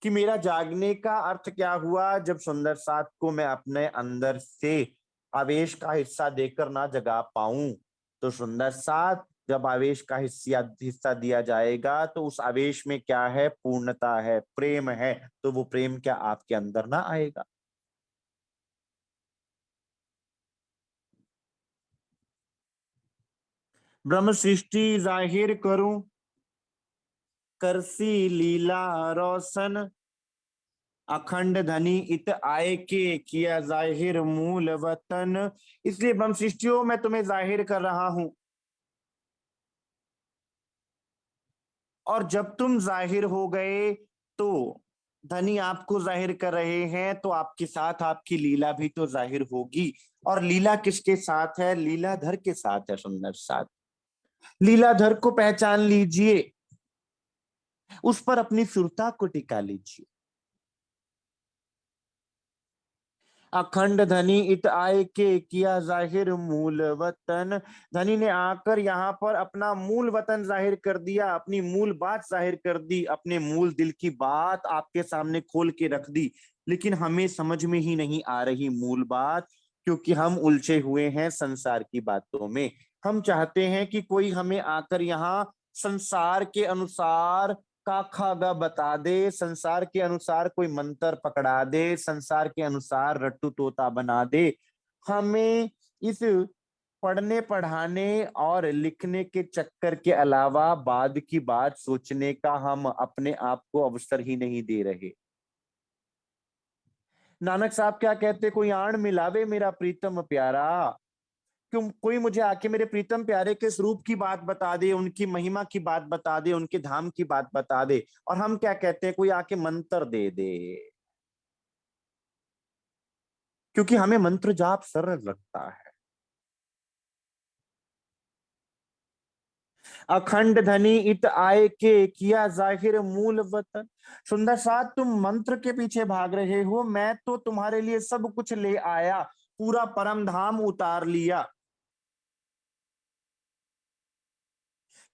कि मेरा जागने का अर्थ क्या हुआ? जब सुंदर साथ को मैं अपने अंदर से आवेश का हिस्सा देकर ना जगा पाऊं, तो सुंदर साथ जब आवेश का हिस्सा हिस्सा दिया जाएगा तो उस आवेश में क्या है? पूर्णता है, प्रेम है। तो वो प्रेम क्या आपके अंदर ना आएगा? ब्रह्म सृष्टि जाहिर करूं, करसी लीला रोशन, अखंड धनी इत आय के, किया जाहिर मूल वतन। इसलिए ब्रह्म सृष्टियों मैं तुम्हें जाहिर कर रहा हूं। और जब तुम जाहिर हो गए तो धनी आपको जाहिर कर रहे हैं, तो आपके साथ आपकी लीला भी तो जाहिर होगी। और लीला किसके साथ है? लीलाधर के साथ है सुंदर साथ। लीलाधर को पहचान लीजिए, उस पर अपनी सुरता को टिका लीजिए। अखंड धनी इत आय के, किया जाहिर मूल वतन। धनी ने आकर यहाँ पर अपना मूल वतन जाहिर कर दिया, अपनी मूल बात जाहिर कर दी, अपने मूल दिल की बात आपके सामने खोल के रख दी। लेकिन हमें समझ में ही नहीं आ रही मूल बात, क्योंकि हम उलझे हुए हैं संसार की बातों में। हम चाहते हैं कि कोई हमें आकर यहाँ संसार के अनुसार का खागा बता दे, संसार के अनुसार कोई मंत्र पकड़ा दे, संसार के अनुसार रट्टू तोता बना दे। हमें इस पढ़ने पढ़ाने और लिखने के चक्कर के अलावा बाद की बात सोचने का हम अपने आप को अवसर ही नहीं दे रहे। नानक साहब क्या कहते? कोई आण मिलावे मेरा प्रीतम प्यारा। क्यों कोई मुझे आके मेरे प्रीतम प्यारे के स्वरूप की बात बता दे, उनकी महिमा की बात बता दे, उनके धाम की बात बता दे। और हम क्या कहते हैं? कोई आके मंत्र दे दे। क्योंकि हमें मंत्र जाप सरल लगता है। अखंड धनी इत आए के किया जाहिर मूल वतन। सुंदर साथ, तुम मंत्र के पीछे भाग रहे हो, मैं तो तुम्हारे लिए सब कुछ ले आया, पूरा परम धाम उतार लिया।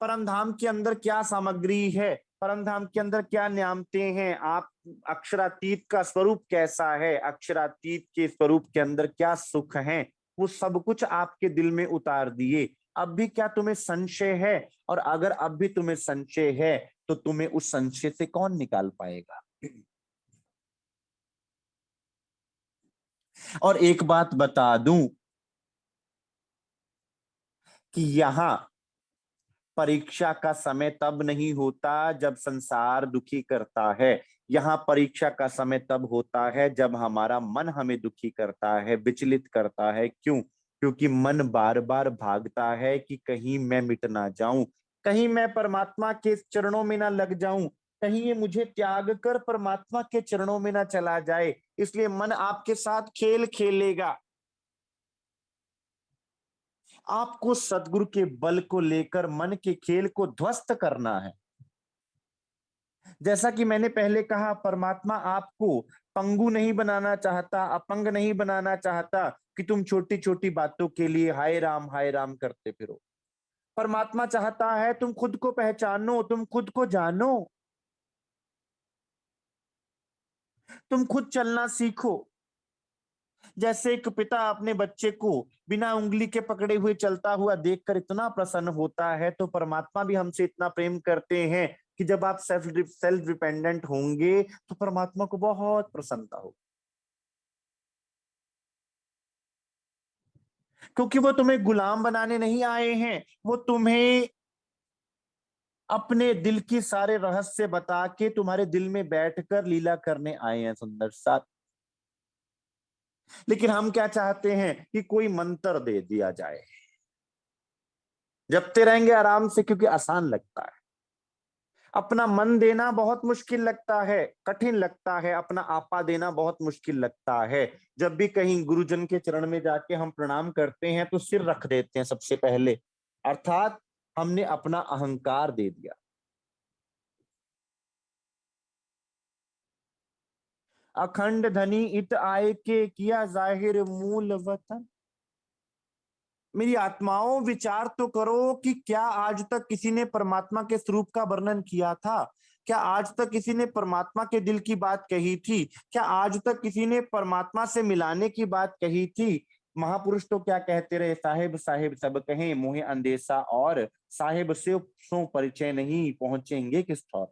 परम धाम के अंदर क्या सामग्री है, परम धाम के अंदर क्या न्यामते हैं, आप अक्षरातीत का स्वरूप कैसा है, अक्षरातीत के स्वरूप के अंदर क्या सुख है, वो सब कुछ आपके दिल में उतार दिए। अब भी क्या तुम्हें संशय है? और अगर अब भी तुम्हें संशय है तो तुम्हें उस संशय से कौन निकाल पाएगा? और एक बात बता दूं कि यहां परीक्षा का समय तब नहीं होता जब संसार दुखी करता है। यहाँ परीक्षा का समय तब होता है जब हमारा मन हमें दुखी करता है, विचलित करता है। क्यों? क्योंकि मन बार बार भागता है कि कहीं मैं मिट ना जाऊं, कहीं मैं परमात्मा के चरणों में ना लग जाऊं, कहीं ये मुझे त्याग कर परमात्मा के चरणों में ना चला जाए। इसलिए मन आपके साथ खेल खेलेगा। आपको सदगुरु के बल को लेकर मन के खेल को ध्वस्त करना है। जैसा कि मैंने पहले कहा, परमात्मा आपको पंगु नहीं बनाना चाहता, अपंग नहीं बनाना चाहता कि तुम छोटी छोटी बातों के लिए हाय राम करते फिरो। परमात्मा चाहता है तुम खुद को पहचानो, तुम खुद को जानो, तुम खुद चलना सीखो। जैसे एक पिता अपने बच्चे को बिना उंगली के पकड़े हुए चलता हुआ देखकर इतना प्रसन्न होता है, तो परमात्मा भी हमसे इतना प्रेम करते हैं कि जब आप सेल्फ डिपेंडेंट होंगे तो परमात्मा को बहुत प्रसन्नता हो, क्योंकि वो तुम्हें गुलाम बनाने नहीं आए हैं, वो तुम्हें अपने दिल की सारे रहस्य बता के तुम्हारे दिल में बैठकर लीला करने आए हैं। सुंदर साथ, लेकिन हम क्या चाहते हैं कि कोई मंत्र दे दिया जाए, जपते रहेंगे आराम से, क्योंकि आसान लगता है। अपना मन देना बहुत मुश्किल लगता है, कठिन लगता है, अपना आपा देना बहुत मुश्किल लगता है। जब भी कहीं गुरुजन के चरण में जाके हम प्रणाम करते हैं तो सिर रख देते हैं सबसे पहले, अर्थात हमने अपना अहंकार दे दिया। अखंड धनी इत आए के किया जाहिर मूल वतन। मेरी आत्माओं, विचार तो करो कि क्या आज तक किसी ने परमात्मा के स्वरूप का वर्णन किया था? क्या आज तक किसी ने परमात्मा के दिल की बात कही थी? क्या आज तक किसी ने परमात्मा से मिलाने की बात कही थी? महापुरुष तो क्या कहते रहे, साहेब साहेब सब कहें मोहे अंदेशा, और साहेब से सो परिचय नहीं, पहुंचेंगे किस ठौर।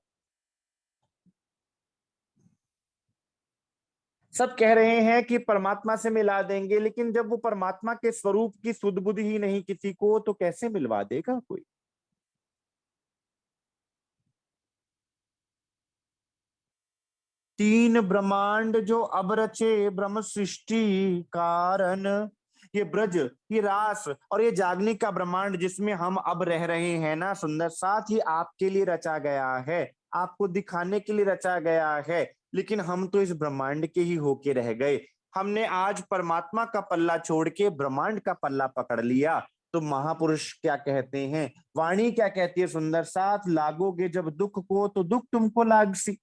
सब कह रहे हैं कि परमात्मा से मिला देंगे, लेकिन जब वो परमात्मा के स्वरूप की सुध बुध ही नहीं किसी को, तो कैसे मिलवा देगा कोई? तीन ब्रह्मांड जो अब रचे ब्रह्म सृष्टि कारण, ये ब्रज, ये रास और ये जागने का ब्रह्मांड जिसमें हम अब रह रहे हैं ना सुंदर साथ, ही आपके लिए रचा गया है, आपको दिखाने के लिए रचा गया है। लेकिन हम तो इस ब्रह्मांड के ही होके रह गए। हमने आज परमात्मा का पल्ला छोड़ के ब्रह्मांड का पल्ला पकड़ लिया। तो महापुरुष क्या कहते हैं, वाणी क्या कहती है सुंदर साथ, लागोगे जब दुख को तो दुख तुमको लाग सी।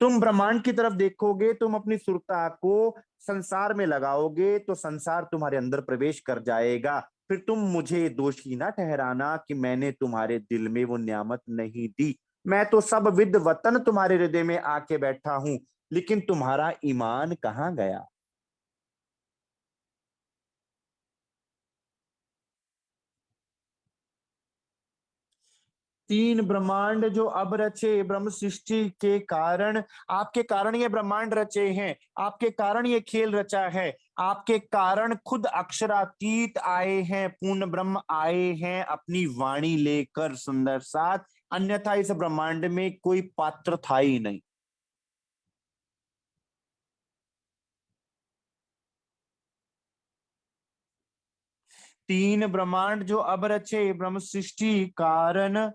तुम ब्रह्मांड की तरफ देखोगे, तुम अपनी सुरता को संसार में लगाओगे तो संसार तुम्हारे अंदर प्रवेश कर जाएगा। फिर तुम मुझे दोषी ना ठहराना कि मैंने तुम्हारे दिल में वो नियामत नहीं दी। मैं तो सब विद वतन तुम्हारे हृदय में आके बैठा हूं, लेकिन तुम्हारा ईमान कहाँ गया? तीन ब्रह्मांड जो अब रचे ब्रह्म सृष्टि के कारण, आपके कारण ये ब्रह्मांड रचे हैं, आपके कारण ये खेल रचा है, आपके कारण खुद अक्षरातीत आए हैं, पूर्ण ब्रह्म आए हैं अपनी वाणी लेकर सुंदर साथ। अन्यथा इस ब्रह्मांड में कोई पात्र था ही नहीं। तीन ब्रह्मांड जो अब रचे ब्रह्म सृष्टि कारण,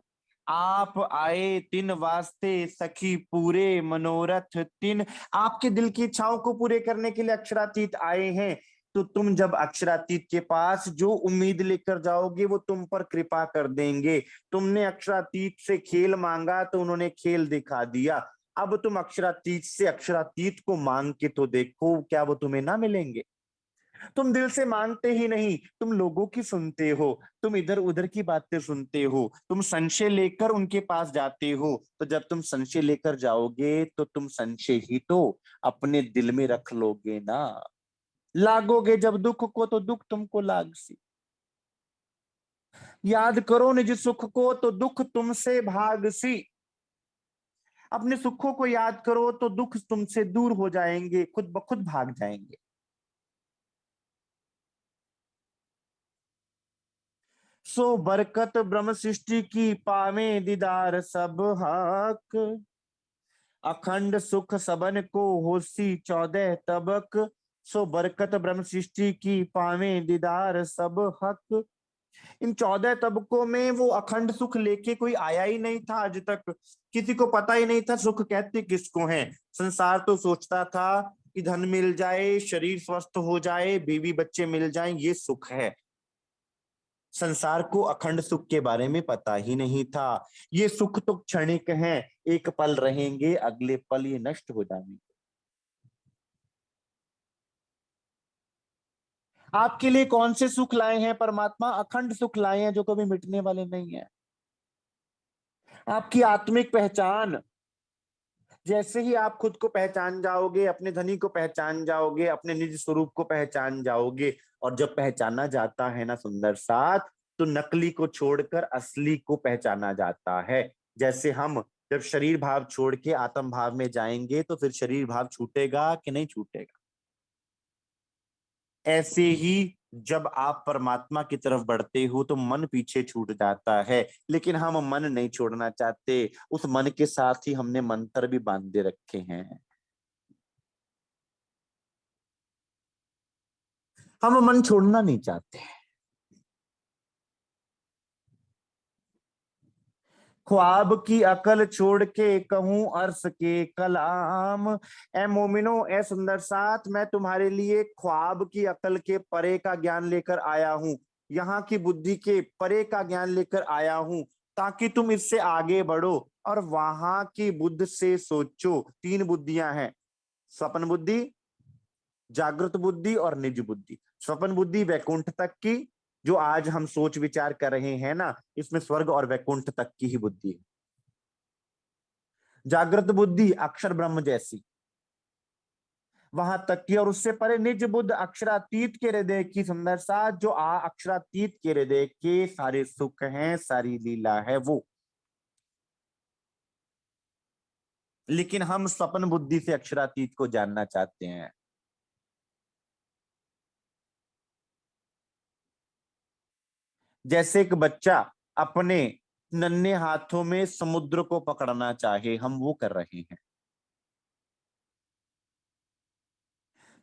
आप आए तिन वास्ते सखी पूरे मनोरथ तिन। आपके दिल की इच्छाओं को पूरे करने के लिए अक्षरातीत आए हैं। तो तुम जब अक्षरातीत के पास जो उम्मीद लेकर जाओगे वो तुम पर कृपा कर देंगे। तुमने अक्षरातीत से खेल मांगा तो उन्होंने खेल दिखा दिया। अब तुम अक्षरातीत से अक्षरातीत को मांग के तो देखो, क्या वो तुम्हें ना मिलेंगे? तुम दिल से मांगते ही नहीं, तुम लोगों की सुनते हो, तुम इधर उधर की बातें सुनते हो, तुम संशय लेकर उनके पास जाते हो। तो जब तुम संशय लेकर जाओगे तो तुम संशय ही तो अपने दिल में रख लोगे ना। लागोगे जब दुख को तो दुख तुमको लाग सी। याद करो निज सुख को तो दुख तुमसे भाग सी। अपने सुखों को याद करो तो दुख तुमसे दूर हो जाएंगे, खुद ब खुद भाग जाएंगे। सो बरकत ब्रह्म सृष्टि की पावे दीदार सब हक। अखंड सुख सबन को होसी 14 तबक। सो बरकत ब्रह्म सृष्टि की पावे दीदार सब हक। इन 14 तबकों में वो अखंड सुख लेके कोई आया ही नहीं था आज तक। किसी को पता ही नहीं था सुख कहते किसको है। संसार तो सोचता था कि धन मिल जाए, शरीर स्वस्थ हो जाए, बीवी बच्चे मिल जाएं, ये सुख है। संसार को अखंड सुख के बारे में पता ही नहीं था। ये सुख तो क्षणिक हैं, एक पल रहेंगे, अगले पल ये नष्ट हो जाएंगे। आपके लिए कौन से सुख लाए हैं परमात्मा? अखंड सुख लाए हैं जो कभी मिटने वाले नहीं है। आपकी आत्मिक पहचान, जैसे ही आप खुद को पहचान जाओगे, अपने धनी को पहचान जाओगे, अपने निज स्वरूप को पहचान जाओगे, और जब पहचाना जाता है ना सुंदर साथ, तो नकली को छोड़कर असली को पहचाना जाता है। जैसे हम जब शरीर भाव छोड़ के आत्म भाव में जाएंगे तो फिर शरीर भाव छूटेगा कि नहीं छूटेगा? ऐसे ही जब आप परमात्मा की तरफ बढ़ते हो तो मन पीछे छूट जाता है, लेकिन हम मन नहीं छोड़ना चाहते। उस मन के साथ ही हमने मंत्र भी बांधे रखे हैं। हम मन छोड़ना नहीं चाहते। ख्वाब की अकल छोड़ के कहूं अर्श के कलाम। ए मोमिनो, ए सुंदर साथ, मैं तुम्हारे लिए ख्वाब की अकल के परे का ज्ञान लेकर आया हूं। यहाँ की बुद्धि के परे का ज्ञान लेकर आया हूं, ताकि तुम इससे आगे बढ़ो और वहां की बुद्ध से सोचो। तीन बुद्धियां हैं, स्वप्न बुद्धि, जागृत बुद्धि और निज बुद्धि। स्वप्न बुद्धि वैकुंठ तक की, जो आज हम सोच विचार कर रहे हैं ना, इसमें स्वर्ग और वैकुंठ तक की ही बुद्धि है। जागृत बुद्धि अक्षर ब्रह्म जैसी, वहां तक की। और उससे परे निज बुद्ध, अक्षरातीत के हृदय की सुंदर सा, जो अक्षरातीत के हृदय के सारे सुख हैं, सारी लीला है वो। लेकिन हम स्वप्न बुद्धि से अक्षरातीत को जानना चाहते हैं। जैसे एक बच्चा अपने नन्हे हाथों में समुद्र को पकड़ना चाहे, हम वो कर रहे हैं।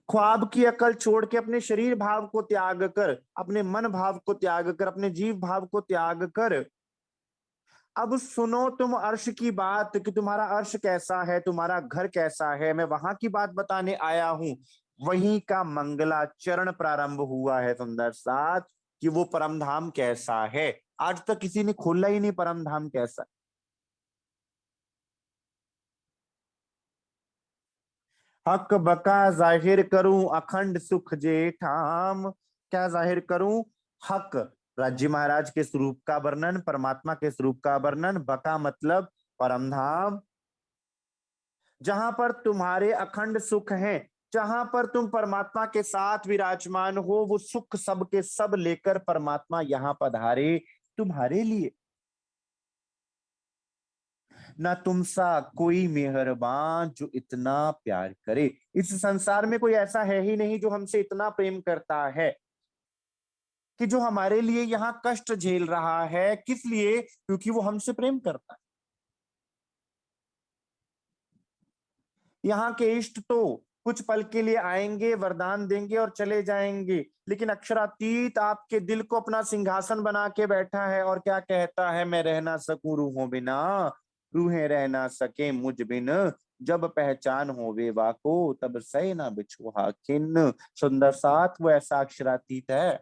ख्वाब की अकल छोड़ के अपने शरीर भाव को त्याग कर, अपने मन भाव को त्याग कर, अपने जीव भाव को त्याग कर, अब सुनो तुम अर्श की बात कि तुम्हारा अर्श कैसा है, तुम्हारा घर कैसा है। मैं वहां की बात बताने आया हूं। वहीं का मंगलाचरण प्रारंभ हुआ है सुंदर साथ, कि वो परम धाम कैसा है। आज तक किसी ने खोला ही नहीं परम धाम कैसा। हक बका जाहिर करूं अखंड सुख जेठाम। क्या जाहिर करूं? हक, राज्य महाराज के स्वरूप का वर्णन, परमात्मा के स्वरूप का वर्णन। बका मतलब परम धाम, जहां पर तुम्हारे अखंड सुख हैं, जहां पर तुम परमात्मा के साथ विराजमान हो। वो सुख सब के सब लेकर परमात्मा यहां पधारे तुम्हारे लिए। ना तुम सा कोई मेहरबान जो इतना प्यार करे। इस संसार में कोई ऐसा है ही नहीं जो हमसे इतना प्रेम करता है, कि जो हमारे लिए यहाँ कष्ट झेल रहा है। किस लिए? क्योंकि वो हमसे प्रेम करता है। यहाँ के इष्ट तो कुछ पल के लिए आएंगे, वरदान देंगे और चले जाएंगे, लेकिन अक्षरातीत आपके दिल को अपना सिंहासन बना के बैठा है और क्या कहता है? मैं रह ना सकूं रूहों बिना, रूहें रह ना सके मुझ बिन, जब पहचान होवे वाको तब सही ना बिछुहा खिन्न। सुंदर साथ वो ऐसा अक्षरातीत है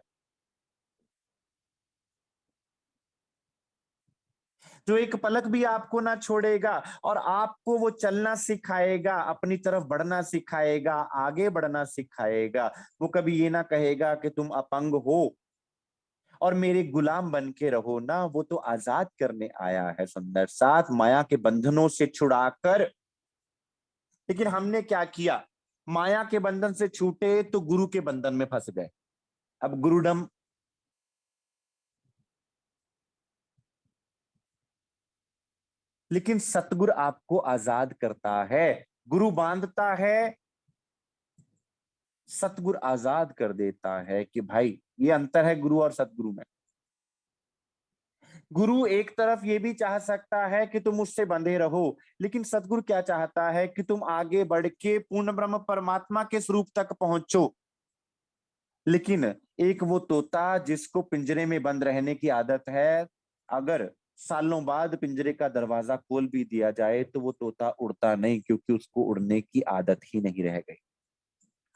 जो एक पलक भी आपको ना छोड़ेगा और आपको वो चलना सिखाएगा, अपनी तरफ बढ़ना सिखाएगा, आगे बढ़ना सिखाएगा। वो कभी ये ना कहेगा कि तुम अपंग हो और मेरे गुलाम बन के रहो ना, वो तो आजाद करने आया है सुंदर साथ, माया के बंधनों से छुड़ाकर। लेकिन हमने क्या किया, माया के बंधन से छूटे तो गुरु के बंधन में फंस गए। अब गुरुडम, लेकिन सतगुरु आपको आजाद करता है, गुरु बांधता है, सतगुरु आजाद कर देता है। कि भाई ये अंतर है गुरु और सतगुरु में। गुरु एक तरफ ये भी चाह सकता है कि तुम उससे बंधे रहो, लेकिन सतगुरु क्या चाहता है कि तुम आगे बढ़ के पूर्ण ब्रह्म परमात्मा के स्वरूप तक पहुंचो। लेकिन एक वो तोता जिसको पिंजरे में बंद रहने की आदत है, अगर सालों बाद पिंजरे का दरवाजा खोल भी दिया जाए तो वो तोता उड़ता नहीं, क्योंकि उसको उड़ने की आदत ही नहीं रह गई।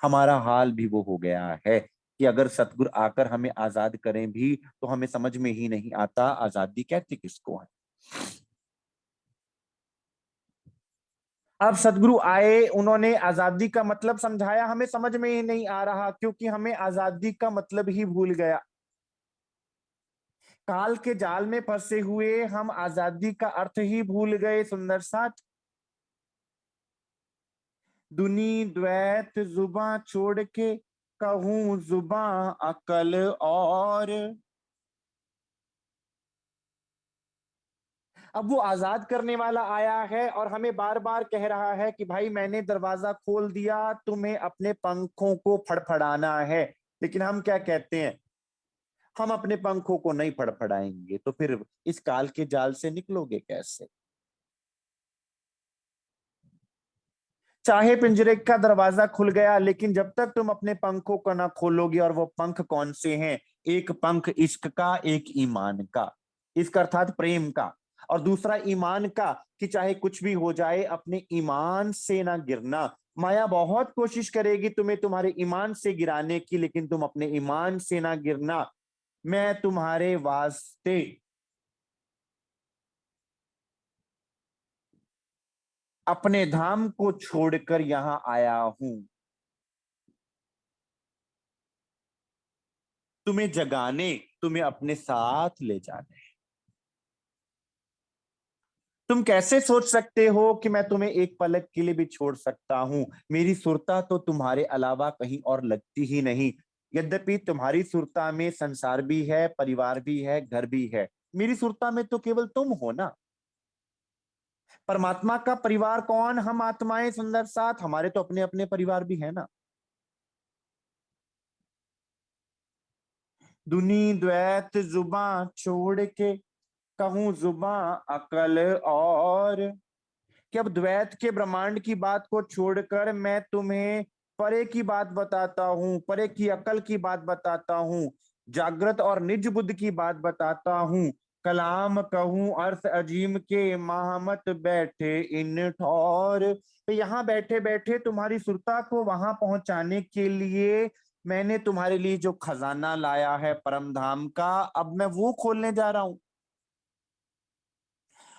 हमारा हाल भी वो हो गया है कि अगर सतगुरु आकर हमें आजाद करें भी तो हमें समझ में ही नहीं आता आजादी कहते किसको है। अब सदगुरु आए, उन्होंने आजादी का मतलब समझाया, हमें समझ में ही नहीं आ रहा, क्योंकि हमें आजादी का मतलब ही भूल गया। काल के जाल में फंसे हुए हम आजादी का अर्थ ही भूल गए सुंदर साथ। दुनी द्वैत जुबा छोड़ के कहूं जुबा अकल और। अब वो आजाद करने वाला आया है और हमें बार बार कह रहा है कि भाई मैंने दरवाजा खोल दिया, तुम्हें अपने पंखों को फड़फड़ाना है। लेकिन हम क्या कहते हैं, हम अपने पंखों को नहीं फड़फड़ाएंगे तो फिर इस काल के जाल से निकलोगे कैसे। चाहे पिंजरे का दरवाजा खुल गया, लेकिन जब तक तुम अपने पंखों को ना खोलोगे, और वो पंख कौन से हैं, एक पंख इश्क का, एक ईमान का, इश्क अर्थात प्रेम का, और दूसरा ईमान का, कि चाहे कुछ भी हो जाए अपने ईमान से ना गिरना। माया बहुत कोशिश करेगी तुम्हें तुम्हारे ईमान से गिराने की, लेकिन तुम अपने ईमान से ना गिरना। मैं तुम्हारे वास्ते अपने धाम को छोड़कर यहां आया हूं, तुम्हें जगाने, तुम्हें अपने साथ ले जाने। तुम कैसे सोच सकते हो कि मैं तुम्हें एक पलक के लिए भी छोड़ सकता हूं। मेरी सुरता तो तुम्हारे अलावा कहीं और लगती ही नहीं। यद्यपि तुम्हारी सुरता में संसार भी है, परिवार भी है, घर भी है, मेरी सुरता में तो केवल तुम हो ना। परमात्मा का परिवार कौन, हम आत्माएं सुंदर साथ, हमारे तो अपने अपने परिवार भी है ना। दुनी द्वैत जुबा छोड़ के कहूं जुबा अकल और। कि अब द्वैत के ब्रह्मांड की बात को छोड़कर मैं तुम्हें परे की बात बताता हूं, परे की अकल की बात बताता हूं, जागृत और निज बुद्ध की बात बताता हूं। कलाम कहूं अर्थ अजीम के महामत बैठे इन ठौर। तो यहाँ बैठे बैठे तुम्हारी सुरता को वहां पहुंचाने के लिए मैंने तुम्हारे लिए जो खजाना लाया है परम धाम का, अब मैं वो खोलने जा रहा हूं।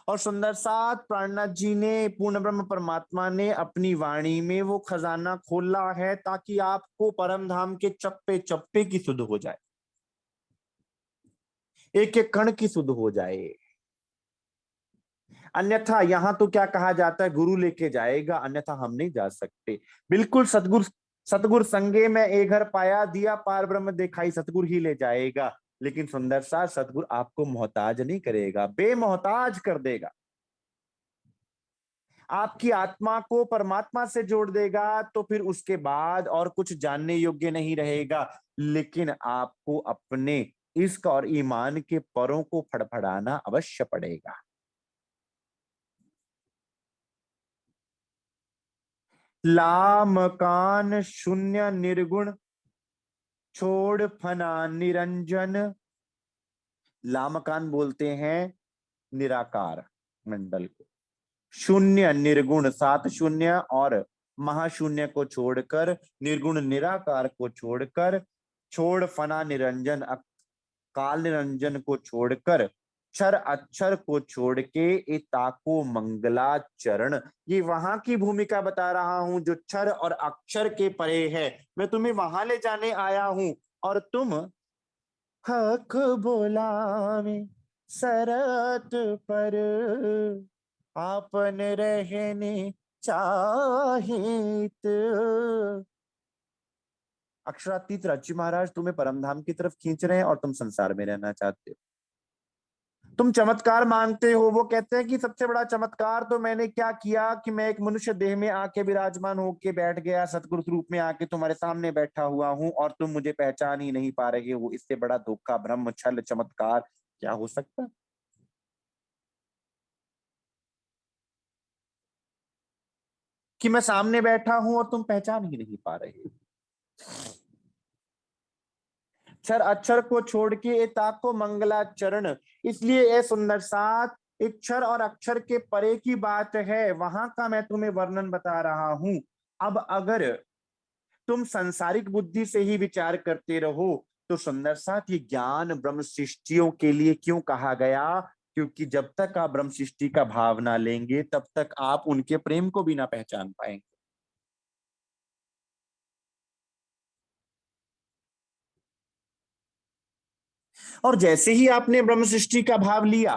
और सुंदर साथ प्राणनाथ जी ने, पूर्ण ब्रह्म परमात्मा ने अपनी वाणी में वो खजाना खोला है, ताकि आपको परम धाम के चप्पे चप्पे की सुध हो जाए, एक एक कण की सुध हो जाए। अन्यथा यहां तो क्या कहा जाता है, गुरु लेके जाएगा, अन्यथा हम नहीं जा सकते। बिल्कुल सतगुरु, सतगुरु संगे में ए घर पाया, दिया पार ब्रह्म दिखाई, सतगुरु ही ले जाएगा। लेकिन सुंदर सा सतगुरु आपको मोहताज नहीं करेगा, बेमोहताज कर देगा। आपकी आत्मा को परमात्मा से जोड़ देगा, तो फिर उसके बाद और कुछ जानने योग्य नहीं रहेगा। लेकिन आपको अपने इश्क और ईमान के परों को फड़फड़ाना अवश्य पड़ेगा। लाम कान शून्य निर्गुण छोड़ फना निरंजन। लामकान बोलते हैं निराकार मंडल को, शून्य निर्गुण, 7 शून्य और महाशून्य को छोड़कर, निर्गुण निराकार को छोड़कर, छोड़ फना निरंजन काल निरंजन को छोड़कर, क्षर अक्षर को छोड़ के एताको मंगलाचरण। ये वहां की भूमिका बता रहा हूं जो क्षर और अक्षर के परे है। मैं तुम्हें वहां ले जाने आया हूं और तुम हक बोलावे सरत पर, आपन रहने चाहित। अक्षरातीत ऋषि महाराज तुम्हें परमधाम की तरफ खींच रहे हैं और तुम संसार में रहना चाहते हो। तुम चमत्कार मांगते हो। वो कहते हैं कि सबसे बड़ा चमत्कार तो मैंने क्या किया कि मैं एक मनुष्य देह में आके विराजमान होके बैठ गया, सतगुरु रूप में आके तुम्हारे सामने बैठा हुआ हूं और तुम मुझे पहचान ही नहीं पा रहे हो। इससे बड़ा धोखा, ब्रह्म, छल, चमत्कार क्या हो सकता। कि मैं सामने बैठा हूं और तुम पहचान ही नहीं पा रहे हो। अक्षर अक्षर को छोड़ के ए ताको मंगलाचरण। इसलिए ए सुंदर साथ, अक्षर और अक्षर के परे की बात है, वहां का मैं तुम्हें वर्णन बता रहा हूं। अब अगर तुम सांसारिक बुद्धि से ही विचार करते रहो तो सुंदर साथ, ये ज्ञान ब्रह्म सृष्टियों के लिए क्यों कहा गया? क्योंकि जब तक आप ब्रह्म सृष्टि का भाव ना लेंगे तब तक आप उनके प्रेम को भी ना पहचान पाएंगे। और जैसे ही आपने ब्रह्म सृष्टि का भाव लिया,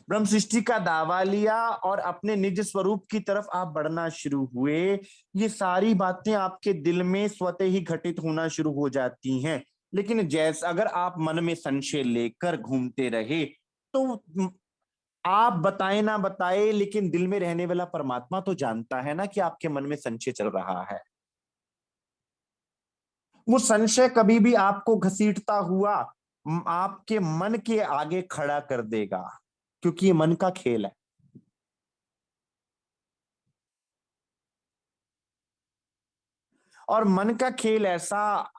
ब्रह्म सृष्टि का दावा लिया और अपने निज स्वरूप की तरफ आप बढ़ना शुरू हुए, ये सारी बातें आपके दिल में स्वतः ही घटित होना शुरू हो जाती हैं। लेकिन जैसे अगर आप मन में संशय लेकर घूमते रहे तो आप बताए ना बताए लेकिन दिल में रहने वाला परमात्मा तो जानता है ना कि आपके मन में संशय चल रहा है। वो संशय कभी भी आपको घसीटता हुआ आपके मन के आगे खड़ा कर देगा, क्योंकि ये मन का खेल है। और मन का खेल ऐसा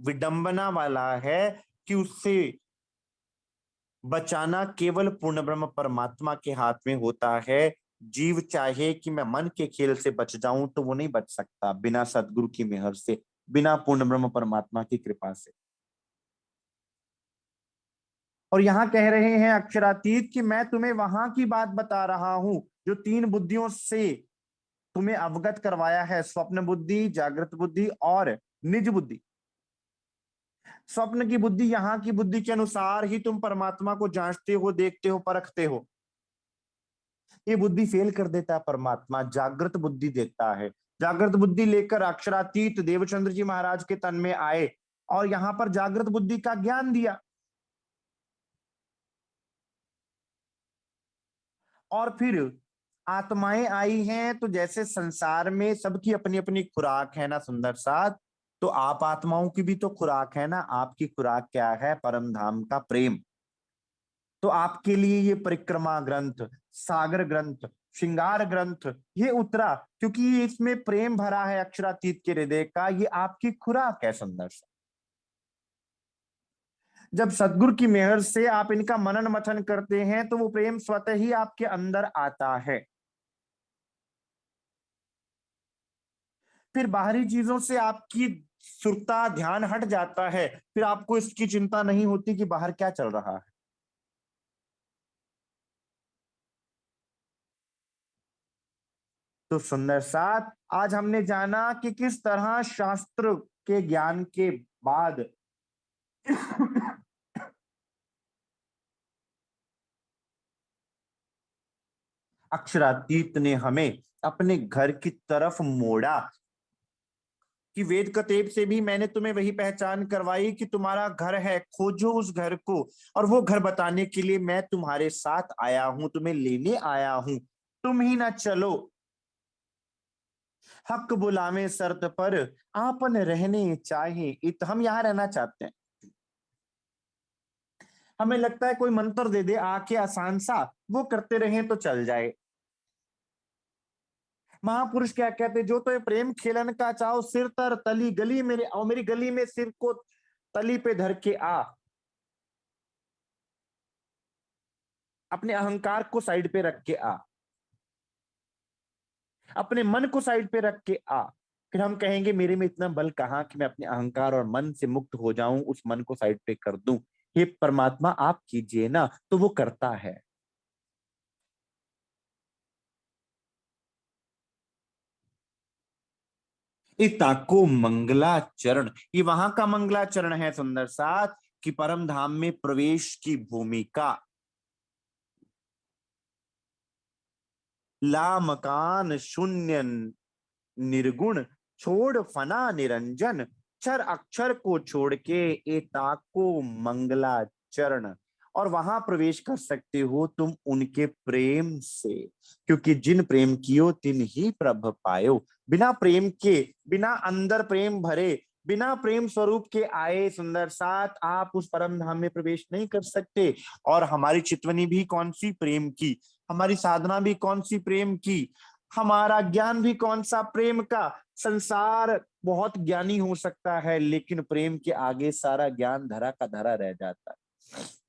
विडंबना वाला है कि उससे बचाना केवल पूर्ण ब्रह्म परमात्मा के हाथ में होता है। जीव चाहे कि मैं मन के खेल से बच जाऊं तो वो नहीं बच सकता बिना सदगुरु की मेहर से, बिना पूर्ण ब्रह्म परमात्मा की कृपा से। और यहां कह रहे हैं अक्षरातीत कि मैं तुम्हें वहां की बात बता रहा हूं जो तीन बुद्धियों से तुम्हें अवगत करवाया है, स्वप्न बुद्धि, जागृत बुद्धि और निज बुद्धि। स्वप्न की बुद्धि यहाँ की बुद्धि के अनुसार ही तुम परमात्मा को जांचते हो, देखते हो, परखते हो। ये बुद्धि फेल कर देता है परमात्मा, जागृत बुद्धि देता है। जागृत बुद्धि लेकर अक्षरातीत देवचंद्र जी महाराज के तन में आए और यहां पर जागृत बुद्धि का ज्ञान दिया। और फिर आत्माएं आई हैं तो जैसे संसार में सबकी अपनी अपनी खुराक है ना सुंदर साथ, तो आप आत्माओं की भी तो खुराक है ना। आपकी खुराक क्या है? परम धाम का प्रेम। तो आपके लिए ये परिक्रमा ग्रंथ, सागर ग्रंथ, श्रृंगार ग्रंथ ये उतरा क्योंकि ये इसमें प्रेम भरा है अक्षरातीत के हृदय का। ये आपकी खुराक है सुंदर सा। जब सदगुरु की मेहर से आप इनका मनन मथन करते हैं तो वो प्रेम स्वतः ही आपके अंदर आता है। फिर बाहरी चीजों से आपकी सुरता ध्यान हट जाता है। फिर आपको इसकी चिंता नहीं होती कि बाहर क्या चल रहा है। तो सुंदर साथ, आज हमने जाना कि किस तरह शास्त्र के ज्ञान के बाद अक्षरातीत ने हमें अपने घर की तरफ मोड़ा। कि वेद कतेब से भी मैंने तुम्हें वही पहचान करवाई कि तुम्हारा घर है, खोजो उस घर को। और वो घर बताने के लिए मैं तुम्हारे साथ आया हूं, तुम्हें लेने आया हूं। तुम ही ना चलो, हक बुलावे शर्त पर, आपन रहने चाहे इत। हम यहाँ रहना चाहते हैं। हमें लगता है कोई मंत्र दे दे आके आसान सा, वो करते रहे तो चल जाए। महापुरुष क्या कहते, जो तो प्रेम खेलन का चाहो सिर तर तली गली मेरे, और मेरी गली में सिर को तली पे धर के आ। अपने अहंकार को साइड पे रख के आ, अपने मन को साइड पे रख के आ। फिर हम कहेंगे मेरे में इतना बल कहाँ कि मैं अपने अहंकार और मन से मुक्त हो जाऊं, उस मन को साइड पे कर दूं। हे परमात्मा आप कीजिए ना, तो वो करता है। ताको मंगलाचरण, ये वहां का मंगलाचरण है सुंदर साथ, कि परम धाम में प्रवेश की भूमिका। ला मकान शून्य निर्गुण, छोड़ फना निरंजन, क्षर अक्षर को छोड़ के ए ताको मंगलाचरण। और वहां प्रवेश कर सकते हो तुम उनके प्रेम से, क्योंकि जिन प्रेम कियो तिन ही प्रभ पायो। बिना प्रेम के, बिना अंदर प्रेम भरे, बिना प्रेम स्वरूप के आए सुंदर साथ आप उस परम धाम में प्रवेश नहीं कर सकते। और हमारी चितवनी भी कौन सी, प्रेम की। हमारी साधना भी कौन सी, प्रेम की। हमारा ज्ञान भी कौन सा, प्रेम का। संसार बहुत ज्ञानी हो सकता है, लेकिन प्रेम के आगे सारा ज्ञान धरा का धरा रह जाता है।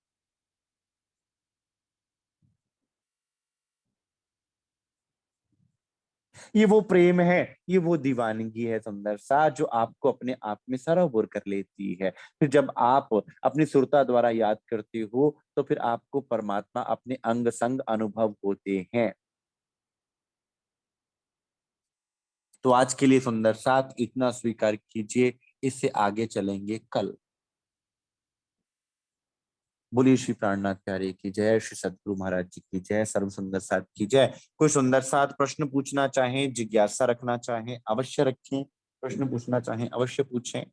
ये वो प्रेम है, ये वो दीवानगी है सुंदर सा, जो आपको अपने आप में सरोवर कर लेती है। फिर जब आप अपनी सुरता द्वारा याद करते हो, तो फिर आपको परमात्मा अपने अंग संग अनुभव होते हैं। तो आज के लिए सुंदर साथ इतना स्वीकार कीजिए, इससे आगे चलेंगे कल। बोलिए श्री प्राणनाथ प्यारे की जय, श्री सदगुरु महाराज जी की जय, सर्व सुंदर साथ की जय। कोई सुंदर साथ प्रश्न पूछना चाहें, जिज्ञासा रखना चाहें, अवश्य रखें। प्रश्न पूछना चाहें, अवश्य पूछें।